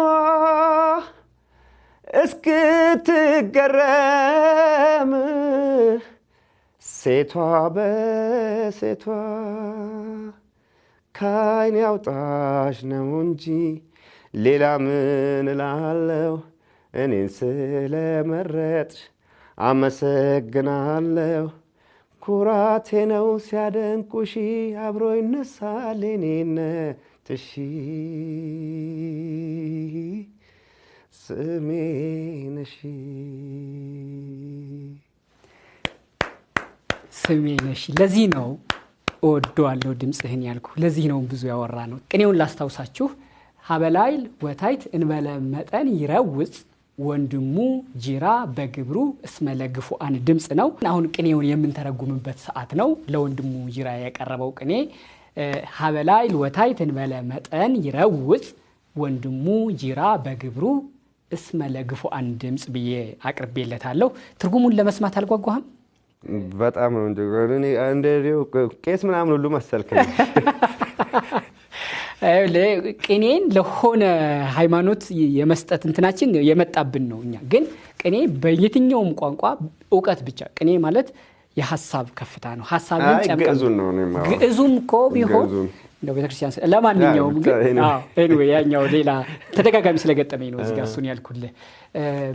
እስክትገረም ሴቷ በሴቷ፣ ከዓይኔ ያውጣሽ ነው እንጂ ሌላ ምን እላለሁ፣ እኔን ስለመረጥሽ አመሰግናለሁ፣ ኩራቴ ነው ሲያደንቁሽ፣ አብሮ ይነሳል እኔነትሽ፣ ስሜ ነሽ ስሜ ነሽ። ለዚህ ነው እወደዋለሁ ድምፅህን ያልኩ ለዚህ ነው ብዙ ያወራ ነው። ቅኔውን ላስታውሳችሁ። ሀበላይል ወታይት እንበለ መጠን ይረውጽ ወንድሙ ጂራ በግብሩ እስመለግፉአን ድምፅ ነው። አሁን ቅኔውን የምንተረጉምበት ሰዓት ነው። ለወንድሙ ጂራ የቀረበው ቅኔ ሀበላይል ወታይት እንበለ መጠን ይረውጽ ወንድሙ ጂራ በግብሩ እስመለግፉአን ድምፅ ብዬ አቅርቤለታለሁ። ትርጉሙን ለመስማት አልጓጓህም? በጣም ነው እንደ ቄስ ምናምን ሁሉ መሰልከኝ። ቅኔን ለሆነ ሃይማኖት የመስጠት እንትናችን የመጣብን ነው። እኛ ግን ቅኔ በየትኛውም ቋንቋ እውቀት ብቻ ቅኔ ማለት የሐሳብ ከፍታ ነው። ሐሳብን ግዕዙም እኮ ቢሆን እንደው ቤተክርስቲያን ለማንኛውም ግን anyway ያኛው ሌላ ተደጋጋሚ ስለገጠመኝ ነው እዚህ ጋር እሱን ያልኩልህ።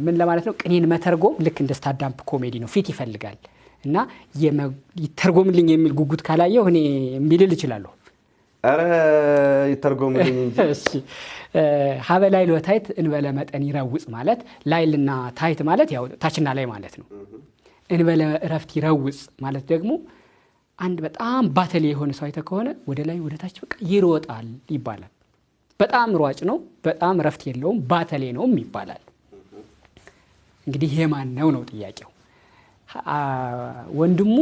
ምን ለማለት ነው? ቅኔን መተርጎም ልክ እንደ ስታንዳፕ ኮሜዲ ነው። ፊት ይፈልጋል እና ይተርጎምልኝ የሚል ጉጉት ካላየው እኔ እምቢልል እችላለሁ። አረ ይተርጎምልኝ እንጂ። እሺ ሀበላይል ወታይት እንበለ መጠን ይረውጽ ማለት ላይልና ታይት ማለት ያው ታችና ላይ ማለት ነው። እንበለ እረፍት ይረውጽ ማለት ደግሞ አንድ በጣም ባተሌ የሆነ ሰው አይተ ከሆነ ወደ ላይ ወደ ታች በቃ ይሮጣል ይባላል። በጣም ሯጭ ነው፣ በጣም እረፍት የለውም፣ ባተሌ ነውም ይባላል። እንግዲህ የማን ነው ጥያቄው። ወንድሙ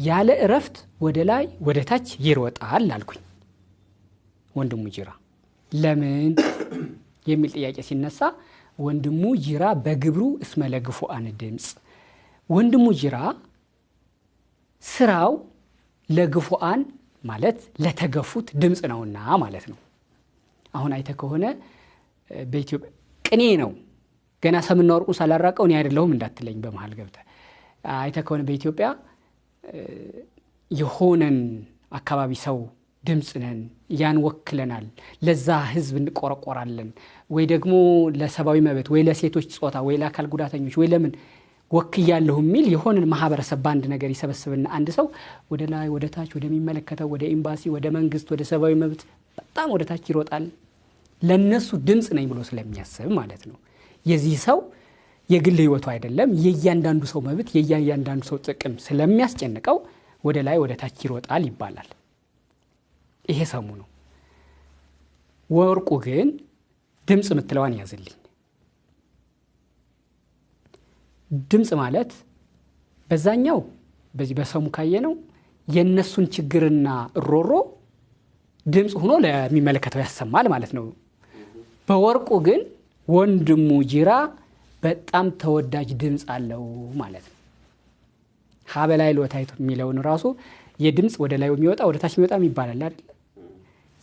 ያለ እረፍት ወደ ላይ ወደ ታች ይሮጣል አልኩኝ። ወንድሙ ጂራ ለምን የሚል ጥያቄ ሲነሳ ወንድሙ ጂራ በግብሩ እስመለግፉአን ድምፅ፣ ወንድሙ ጂራ ስራው ለግፉአን ማለት ለተገፉት ድምፅ ነውና ማለት ነው። አሁን አይተ ከሆነ በኢትዮጵያ ቅኔ ነው ገና ሰምና ወርቁን ሳላራቀው እኔ አይደለሁም እንዳትለኝ በመሃል ገብተ አይተ ከሆነ በኢትዮጵያ የሆነን አካባቢ ሰው ድምፅ ነን፣ ያን ወክለናል፣ ለዛ ህዝብ እንቆረቆራለን፣ ወይ ደግሞ ለሰብአዊ መብት ወይ ለሴቶች ጾታ ወይ ለአካል ጉዳተኞች ወይ ለምን ወክያለሁ የሚል የሆነን ማህበረሰብ ባንድ ነገር ይሰበስብና አንድ ሰው ወደ ላይ ወደ ታች ወደሚመለከተው ወደ ኤምባሲ ወደ መንግስት ወደ ሰብአዊ መብት በጣም ወደ ታች ይሮጣል። ለነሱ ድምፅ ነኝ ብሎ ስለሚያስብ ማለት ነው። የዚህ ሰው የግል ህይወቱ አይደለም የእያንዳንዱ ሰው መብት የእያንዳንዱ ሰው ጥቅም ስለሚያስጨንቀው ወደ ላይ ወደ ታች ይሮጣል ይባላል። ይሄ ሰሙ ነው። ወርቁ ግን ድምፅ ምትለዋን ያዝልኝ። ድምፅ ማለት በዛኛው በዚህ በሰሙ ካየነው የነሱን ችግርና እሮሮ ድምፅ ሆኖ ለሚመለከተው ያሰማል ማለት ነው። በወርቁ ግን ወንድሙ ጂራ በጣም ተወዳጅ ድምፅ አለው ማለት ነው። ሀበላይል ወታይት የሚለውን ራሱ የድምፅ ወደ ላይ የሚወጣ ወደ ታች የሚወጣ ይባላል አይደል?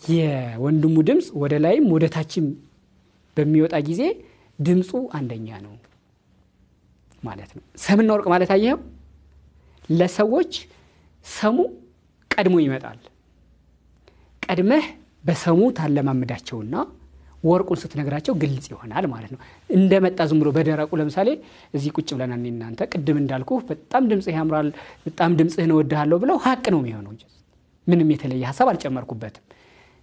የወንድሙ ድምፅ ወደ ላይም ወደ ታችም በሚወጣ ጊዜ ድምፁ አንደኛ ነው ማለት ነው። ሰምና ወርቅ ማለት አየኸው፣ ለሰዎች ሰሙ ቀድሞ ይመጣል። ቀድመህ በሰሙ ታለማምዳቸውና ወርቁን ስትነግራቸው ግልጽ ይሆናል ማለት ነው። እንደመጣ ዝም ብሎ በደረቁ ለምሳሌ እዚህ ቁጭ ብለናል እናንተ ቅድም እንዳልኩ በጣም ድምጽህ ያምራል በጣም ድምጽህን እወድሃለሁ ብለው ሀቅ ነው የሚሆነው እንጂ ምንም የተለየ ሐሳብ አልጨመርኩበትም።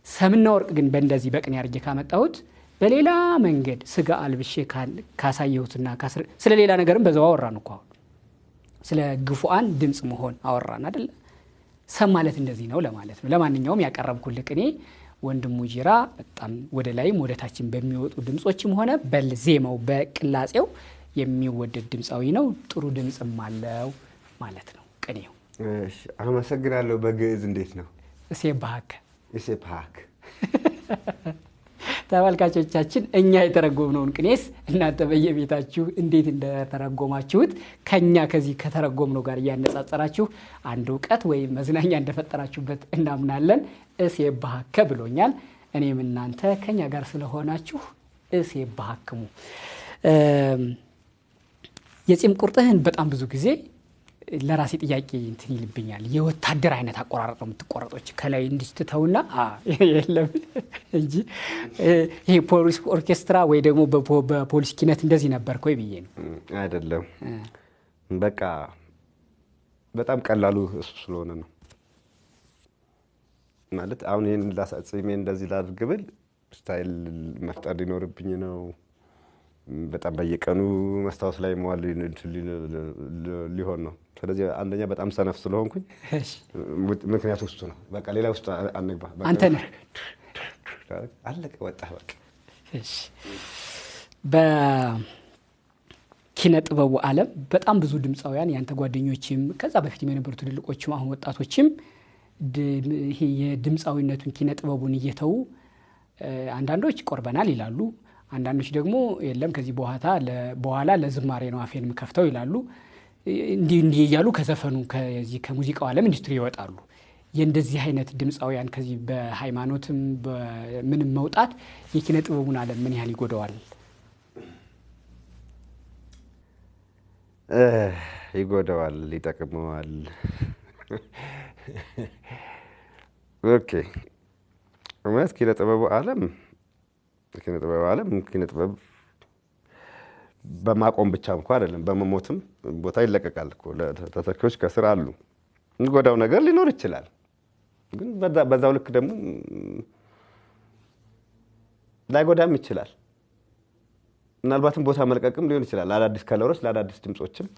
ሰምና ወርቅ ግን በእንደዚህ በቅኔ አርጌ ካመጣሁት በሌላ መንገድ ስጋ አልብሼ ካሳየሁትና ስለ ሌላ ነገርም በዛው አወራን እኮ ስለ ግፉአን ድምጽ መሆን አወራን አይደል? ሰም ማለት እንደዚህ ነው ለማለት ነው። ለማንኛውም ያቀረብኩልህ ቅኔ ወንድሙ ጂራ በጣም ወደ ላይም ወደ ታችም በሚወጡ ድምጾችም ሆነ በዜማው በቅላጼው የሚወደድ ድምጻዊ ነው። ጥሩ ድምጽም አለው ማለት ነው ቅኔው። እሺ አመሰግናለሁ። በግዕዝ እንዴት ነው? እሴብሐከ እሴብሐከ። ተመልካቾቻችን እኛ የተረጎምነውን ቅኔስ እናንተ በየቤታችሁ እንዴት እንደተረጎማችሁት ከኛ ከዚህ ከተረጎምነው ጋር እያነጻጸራችሁ አንድ ዕውቀት ወይ መዝናኛ እንደፈጠራችሁበት እናምናለን። እሴብሐከ ብሎኛል። እኔም እናንተ ከኛ ጋር ስለሆናችሁ እሴብሐክሙ። የጺም ቁርጥህን በጣም ብዙ ጊዜ ለራሴ ጥያቄ እንትን ይልብኛል። የወታደር አይነት አቆራረጥ ነው የምትቆረጦች ከላይ እንድትተውና የለም እንጂ ይሄ ፖሊስ ኦርኬስትራ ወይ ደግሞ በፖሊስ ኪነት እንደዚህ ነበር ኮይ ብዬ ነው። አይደለም በቃ በጣም ቀላሉ እሱ ስለሆነ ነው ማለት። አሁን ይሄን ላሳጽሜ እንደዚህ ላድርግብል ስታይል መፍጠር ሊኖርብኝ ነው። በጣም በየቀኑ መስታወስ ላይ መዋል ሊሆን ነው። ስለዚህ አንደኛ በጣም ሰነፍ ስለሆንኩኝ ምክንያቱ እሱ ነው። በቃ ሌላ ውስጥ አንግባ። አንተ ነህ አለቀ ወጣ በቃ። እሺ በኪነ ጥበቡ ዓለም በጣም ብዙ ድምፃውያን ያንተ ጓደኞችም ከዛ በፊትም የነበሩ ትልልቆችም አሁን ወጣቶችም ይሄ የድምፃዊነቱን ኪነ ጥበቡን እየተው አንዳንዶች ቆርበናል ይላሉ። አንዳንዶች ደግሞ የለም ከዚህ በኋላ ለዝማሬ ነው አፌንም ከፍተው ይላሉ። እንዲህ እያሉ ከዘፈኑ ከዚህ ከሙዚቃው ዓለም ኢንዱስትሪ ይወጣሉ። የእንደዚህ አይነት ድምፃውያን ከዚህ በሃይማኖትም በምንም መውጣት የኪነ ጥበቡን ዓለም ምን ያህል ይጎዳዋል? ይጎዳዋል፣ ይጠቅመዋል። ኦኬ ማለት ኪነ ጥበቡ ዓለም ኪነ ጥበብ በማቆም ብቻ እንኳን አይደለም፣ በመሞትም ቦታ ይለቀቃል እኮ። ተተኪዎች ከስር አሉ። የሚጎዳው ነገር ሊኖር ይችላል፣ ግን በዛው ልክ ደግሞ ላይጎዳም ይችላል። ምናልባትም ቦታ መልቀቅም ሊሆን ይችላል ለአዳዲስ ከለሮች፣ ለአዳዲስ ድምጾችም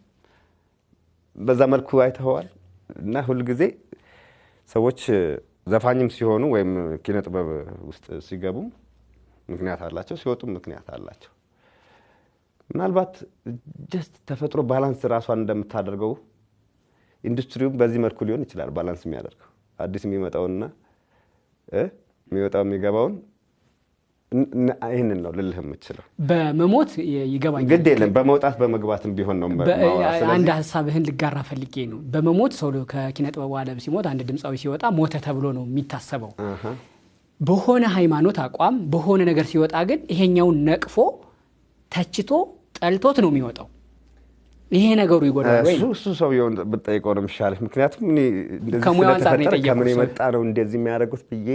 በዛ መልኩ አይተኸዋል። እና ሁልጊዜ ሰዎች ዘፋኝም ሲሆኑ ወይም ኪነ ጥበብ ውስጥ ሲገቡ ምክንያት አላቸው፣ ሲወጡም ምክንያት አላቸው። ምናልባት ጀስት ተፈጥሮ ባላንስ ራሷን እንደምታደርገው ኢንዱስትሪውም በዚህ መልኩ ሊሆን ይችላል ባላንስ የሚያደርገው አዲስ የሚመጣውና የሚወጣው የሚገባውን። ይህንን ነው ልልህ የምችለው። በመሞት ይገባኛል፣ ግድ የለም በመውጣት በመግባትም ቢሆን ነው። አንድ ሀሳብህን ልጋራ ፈልጌ ነው። በመሞት ሰው ከኪነ ጥበቡ ዓለም ሲሞት አንድ ድምፃዊ ሲወጣ ሞተ ተብሎ ነው የሚታሰበው። በሆነ ሃይማኖት አቋም በሆነ ነገር ሲወጣ ግን ይሄኛውን ነቅፎ ተችቶ ጠልቶት ነው የሚወጣው። ይሄ ነገሩ ይጎዳል ወይ? እሱ ሰውየውን ብጠይቀው ነው የሚሻለው። ምክንያቱም ከሙያው አንፃር ነው የጠየቁት። ከምን የመጣ ነው እንደዚህ የሚያደርጉት ብዬ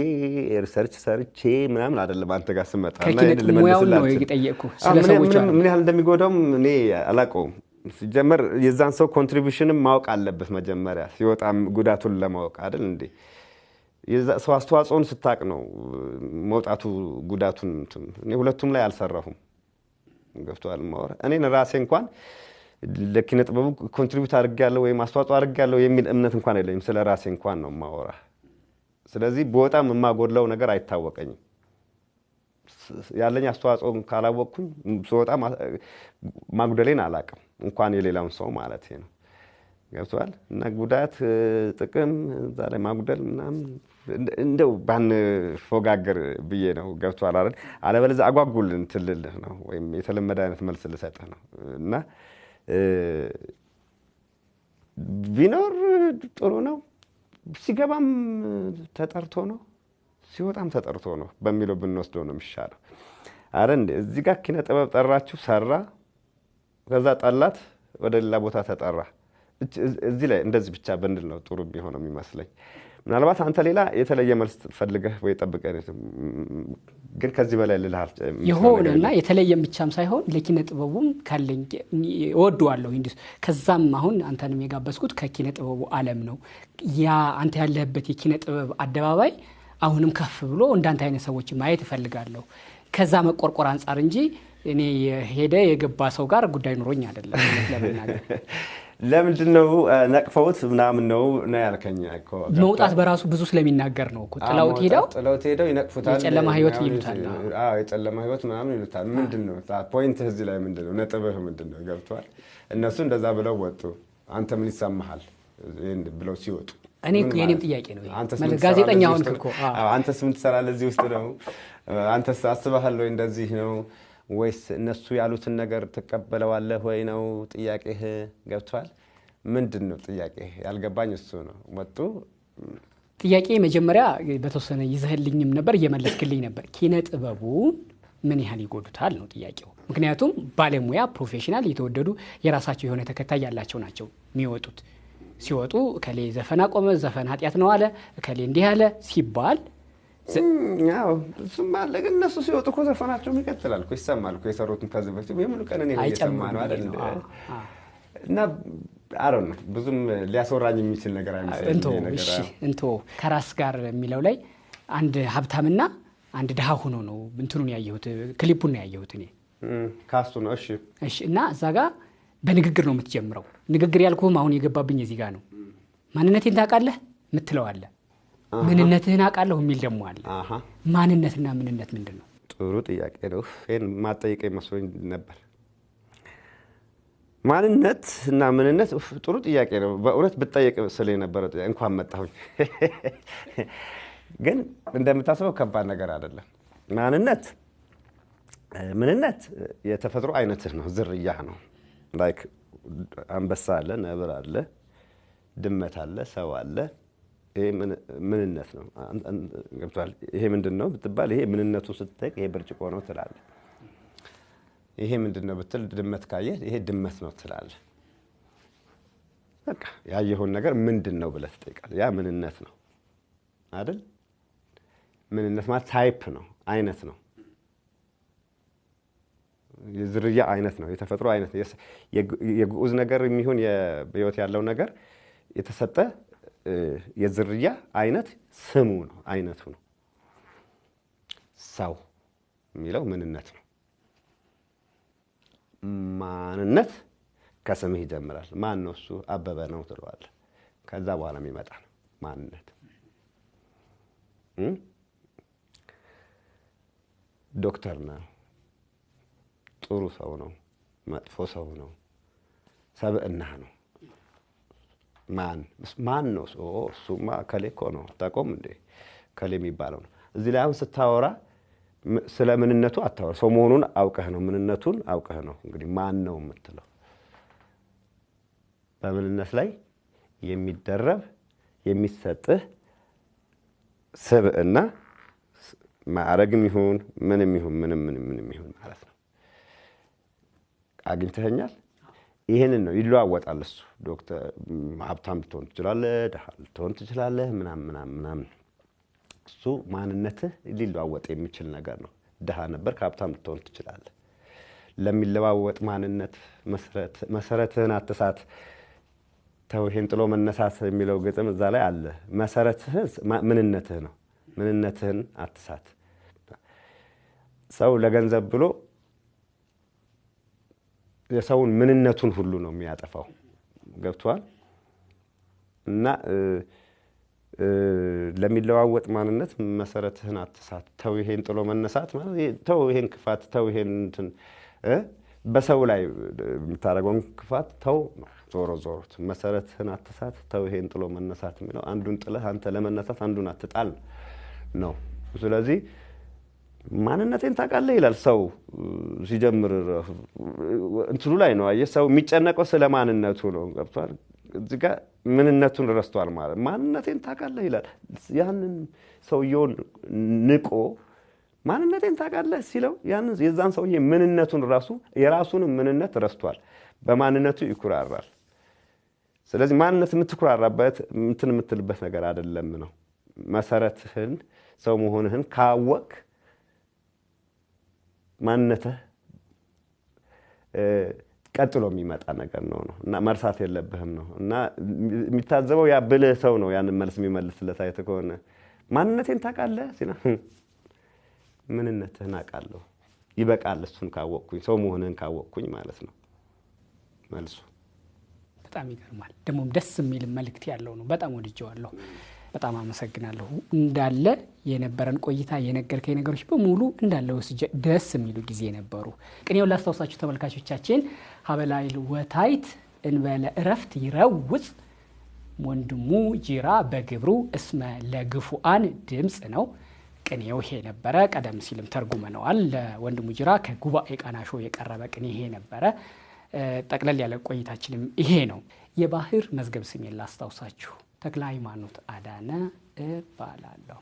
ሪሰርች ሰርቼ ምናምን አይደለም አንተ ጋር ስመጣ ሙያውን ነው የጠየቅኩህ። ስለ ሰዎች ምን ያህል እንደሚጎዳውም እኔ አላውቀውም። ሲጀመር የዛን ሰው ኮንትሪቢዩሽንም ማወቅ አለበት መጀመሪያ ሲወጣም ጉዳቱን ለማወቅ አይደል እንዴ? ሰው አስተዋጽኦን ስታቅ ነው መውጣቱ ጉዳቱን። እኔ ሁለቱም ላይ አልሰራሁም። ገብቶሃል ማወራ እኔን ራሴ እንኳን ለኪነ ጥበቡ ኮንትሪቢዩት አድርጌያለሁ ወይም አስተዋጽኦ አድርጌያለሁ የሚል እምነት እንኳን የለኝም። ስለ ራሴ እንኳን ነው ማወራ። ስለዚህ በጣም የማጎድለው ነገር አይታወቀኝም። ያለኝ አስተዋጽኦ ካላወቅኩኝ ስወጣ ማጉደሌን አላቅም፣ እንኳን የሌላውን ሰው ማለት ነው። ገብቶሃል? እና ጉዳት ጥቅም እዛ ላይ ማጉደል ምናምን እንደው ባንፎጋገር ብዬ ነው። ገብቶሃል አይደል? አለበለዚያ አጓጉል እንትን ልልህ ነው ወይም የተለመደ አይነት መልስ ልሰጥህ ነው። እና ቢኖር ጥሩ ነው። ሲገባም ተጠርቶ ነው ሲወጣም ተጠርቶ ነው በሚለው ብንወስደው ነው የሚሻለው። አረ እንዴ እዚህ ጋር ኪነ ጥበብ ጠራችሁ ሰራ፣ ከዛ ጠላት ወደ ሌላ ቦታ ተጠራ። እዚህ ላይ እንደዚህ ብቻ ብንል ነው ጥሩ ቢሆነው የሚመስለኝ። ምናልባት አንተ ሌላ የተለየ መልስ ፈልገህ ወይ ጠብቀህ ግን ከዚህ በላይ ልልሃል ይሆንና የተለየም ብቻም ሳይሆን ለኪነ ጥበቡም ካለኝ እወደዋለሁ። ከዛም አሁን አንተንም የጋበዝኩት ከኪነ ጥበቡ ዓለም ነው። ያ አንተ ያለህበት የኪነ ጥበብ አደባባይ አሁንም ከፍ ብሎ እንዳንተ አይነት ሰዎች ማየት እፈልጋለሁ። ከዛ መቆርቆር አንፃር እንጂ እኔ የገባ ሰው ጋር ጉዳይ ኑሮኝ አይደለም ለምናገር። ለምንድን ነው ነቅፈውት ምናምን ነው ያልከኝ እኮ። መውጣት በራሱ ብዙ ስለሚናገር ነው እኮ። ጥለውት ሄደው ይነቅፉታል። የጨለማ ህይወት ይሉታል። አዎ የጨለማ ህይወት ምናምን ይሉታል። ምንድነው ፖይንት እዚህ ላይ ምንድነው ነጥብህ ምንድነው? ገብቷል? እነሱ እንደዛ ብለው ወጡ። አንተ ምን ይሰማሃል ብለው ሲወጡ? የኔም ጥያቄ ነው ማለት ጋዜጠኛ ሆንክ እኮ። አንተስ ምን ትሰራለህ እዚህ ውስጥ ነው? አንተስ አስበሃል ወይ እንደዚህ ነው ወይስ እነሱ ያሉትን ነገር ትቀበለዋለህ ወይ ነው ጥያቄህ? ገብቷል? ምንድነው ጥያቄህ? ያልገባኝ እሱ ነው። ወጡ ጥያቄ መጀመሪያ በተወሰነ ይዘህልኝም ነበር እየመለስክልኝ ነበር። ኪነ ጥበቡን ምን ያህል ይጎዱታል ነው ጥያቄው። ምክንያቱም ባለሙያ ፕሮፌሽናል የተወደዱ የራሳቸው የሆነ ተከታይ ያላቸው ናቸው የሚወጡት። ሲወጡ እከሌ ዘፈን አቆመ፣ ዘፈን ኃጢአት ነው አለ፣ እከሌ እንዲህ አለ ሲባል ያው እሱም አለ። ግን እነሱ ሲወጡ እኮ ዘፈናቸውም ይቀጥላል እኮ ይሰማል እኮ የሰሩትን ከዚህ በፊት የሙሉ ቀን እኔ እየሰማ ነው አይደል? እና አሮን ነው ብዙም ሊያስወራኝ የሚችል ነገር አይመስልም። እንቶ ከራስ ጋር የሚለው ላይ አንድ ሀብታምና አንድ ድሃ ሆኖ ነው እንትኑን ያየሁት፣ ክሊፑን ነው ያየሁት እኔ። ካስቱ ነው። እሺ እና እዛ ጋር በንግግር ነው የምትጀምረው። ንግግር ያልኩህም አሁን የገባብኝ እዚህ ጋር ነው። ማንነቴን ታውቃለህ የምትለው አለ፣ ምንነትህን አውቃለሁ የሚል ደግሞ አለ። ማንነትና ምንነት ምንድን ነው? ጥሩ ጥያቄ ነው። ይሄን ማጠይቀኝ መስሎኝ ነበር። ማንነት እና ምንነት ጥሩ ጥያቄ ነው በእውነት ብትጠይቅ ስለ የነበረ እንኳን መጣሁኝ። ግን እንደምታስበው ከባድ ነገር አይደለም። ምንነት የተፈጥሮ አይነትህ ነው፣ ዝርያህ ነው። ላይክ አንበሳ አለ፣ ነብር አለ፣ ድመት አለ፣ ሰው አለ። ይሄ ምንነት ነው። ገብቶሃል? ይሄ ምንድነው ብትባል ይሄ ምንነቱን ስትጠይቅ ይሄ ብርጭቆ ነው ትላለህ። ይሄ ምንድነው ብትል ድመት ካየህ ይሄ ድመት ነው ትላለህ። በቃ ያየኸውን ነገር ምንድነው ብለህ ትጠይቃለህ። ያ ምንነት ነው አይደል? ምንነት ማለት ታይፕ ነው፣ አይነት ነው፣ የዝርያ አይነት ነው፣ የተፈጥሮ አይነት ነው። የግዑዝ ነገር የሚሆን በህይወት ያለው ነገር የተሰጠ የዝርያ አይነት ስሙ ነው፣ አይነቱ ነው። ሰው የሚለው ምንነት ነው። ማንነት ከስምህ ይጀምራል። ማን ነው እሱ? አበበ ነው ትለዋለህ። ከዛ በኋላ የሚመጣ ነው ማንነት። ዶክተር ነው፣ ጥሩ ሰው ነው፣ መጥፎ ሰው ነው፣ ሰብእናህ ነው። ማን ነው? እሱማ ከሌ እኮ ነው። አታውቀውም እንዴ? ከሌ የሚባለው ነው። እዚህ ላይ አሁን ስታወራ ስለ ምንነቱ አታወራ። ሰው መሆኑን አውቀህ ነው፣ ምንነቱን አውቀህ ነው። እንግዲህ ማን ነው የምትለው በምንነት ላይ የሚደረብ የሚሰጥህ ስብዕና ማዕረግም ይሁን ምንም ይሁን ምንም ይሁን ማለት ነው። አግኝተኸኛል። ይሄንን ነው ይለዋወጣል እሱ። ዶክተር ሀብታም ልትሆን ትችላለህ፣ ድሃ ልትሆን ትችላለህ፣ ምናምን እሱ ማንነትህ ሊለዋወጥ የሚችል ነገር ነው። ድሃ ነበር ከሀብታም ልትሆን ትችላለህ። ለሚለዋወጥ ማንነት መሰረትህን አትሳት፣ ተው ይሄን ጥሎ መነሳት የሚለው ግጥም እዛ ላይ አለ። መሰረትህ ምንነትህ ነው። ምንነትህን አትሳት። ሰው ለገንዘብ ብሎ የሰውን ምንነቱን ሁሉ ነው የሚያጠፋው። ገብቷል? እና ለሚለዋወጥ ማንነት መሰረትህን አትሳት፣ ተው ይሄን ጥሎ መነሳት ማለት ተው ይሄን ክፋት፣ ተው ይሄን እንትን በሰው ላይ የምታደርገውን ክፋት ተው። ዞሮ መሰረትህን አትሳት፣ ተው ይሄን ጥሎ መነሳት የሚለው አንዱን ጥለህ አንተ ለመነሳት አንዱን አትጣል ነው። ስለዚህ ማንነቴን ታውቃለህ ይላል ሰው ሲጀምር። እንትኑ ላይ ነው አየህ፣ ሰው የሚጨነቀው ስለ ማንነቱ ነው። ገብቷል? እዚህ ጋር ምንነቱን ረስቷል ማለት። ማንነቴን ታውቃለህ ይላል። ያንን ሰውየውን ንቆ ማንነቴን ታውቃለህ ሲለው ያንን የዛን ሰውዬ ምንነቱን ራሱ የራሱንም ምንነት ረስቷል። በማንነቱ ይኩራራል። ስለዚህ ማንነት የምትኩራራበት እንትን የምትልበት ነገር አይደለም ነው። መሰረትህን ሰው መሆንህን ካወቅ ማንነትህ ቀጥሎ የሚመጣ ነገር ነው እና መርሳት የለብህም ነው። እና የሚታዘበው ያ ብልህ ሰው ነው ያንን መልስ የሚመልስለት። አይተህ ከሆነ ማንነቴን ታውቃለህ ሲና ምንነትህን አውቃለሁ ይበቃል። እሱን ካወቅኩኝ ሰው መሆንህን ካወቅኩኝ ማለት ነው መልሱ። በጣም ይገርማል። ደግሞም ደስ የሚል መልእክት ያለው ነው። በጣም ወድጄዋለሁ። በጣም አመሰግናለሁ። እንዳለ የነበረን ቆይታ የነገርከኝ ነገሮች በሙሉ እንዳለ ወስጄ ደስ የሚሉ ጊዜ ነበሩ። ቅኔውን ላስታውሳችሁ ተመልካቾቻችን፣ ሀበላይል ወታይት እንበለ እረፍት ይረውጽ ወንድሙ ጅራ በግብሩ እስመ ለግፉአን ድምፅ ነው። ቅኔው ይሄ ነበረ። ቀደም ሲልም ተርጉመነዋል። ለወንድሙ ጅራ ከጉባኤ ቃናሾ የቀረበ ቅኔ ይሄ ነበረ። ጠቅለል ያለ ቆይታችንም ይሄ ነው። የባህር መዝገብ ስሜን ላስታውሳችሁ፣ ተክለ ሃይማኖት አዳነ እባላለሁ።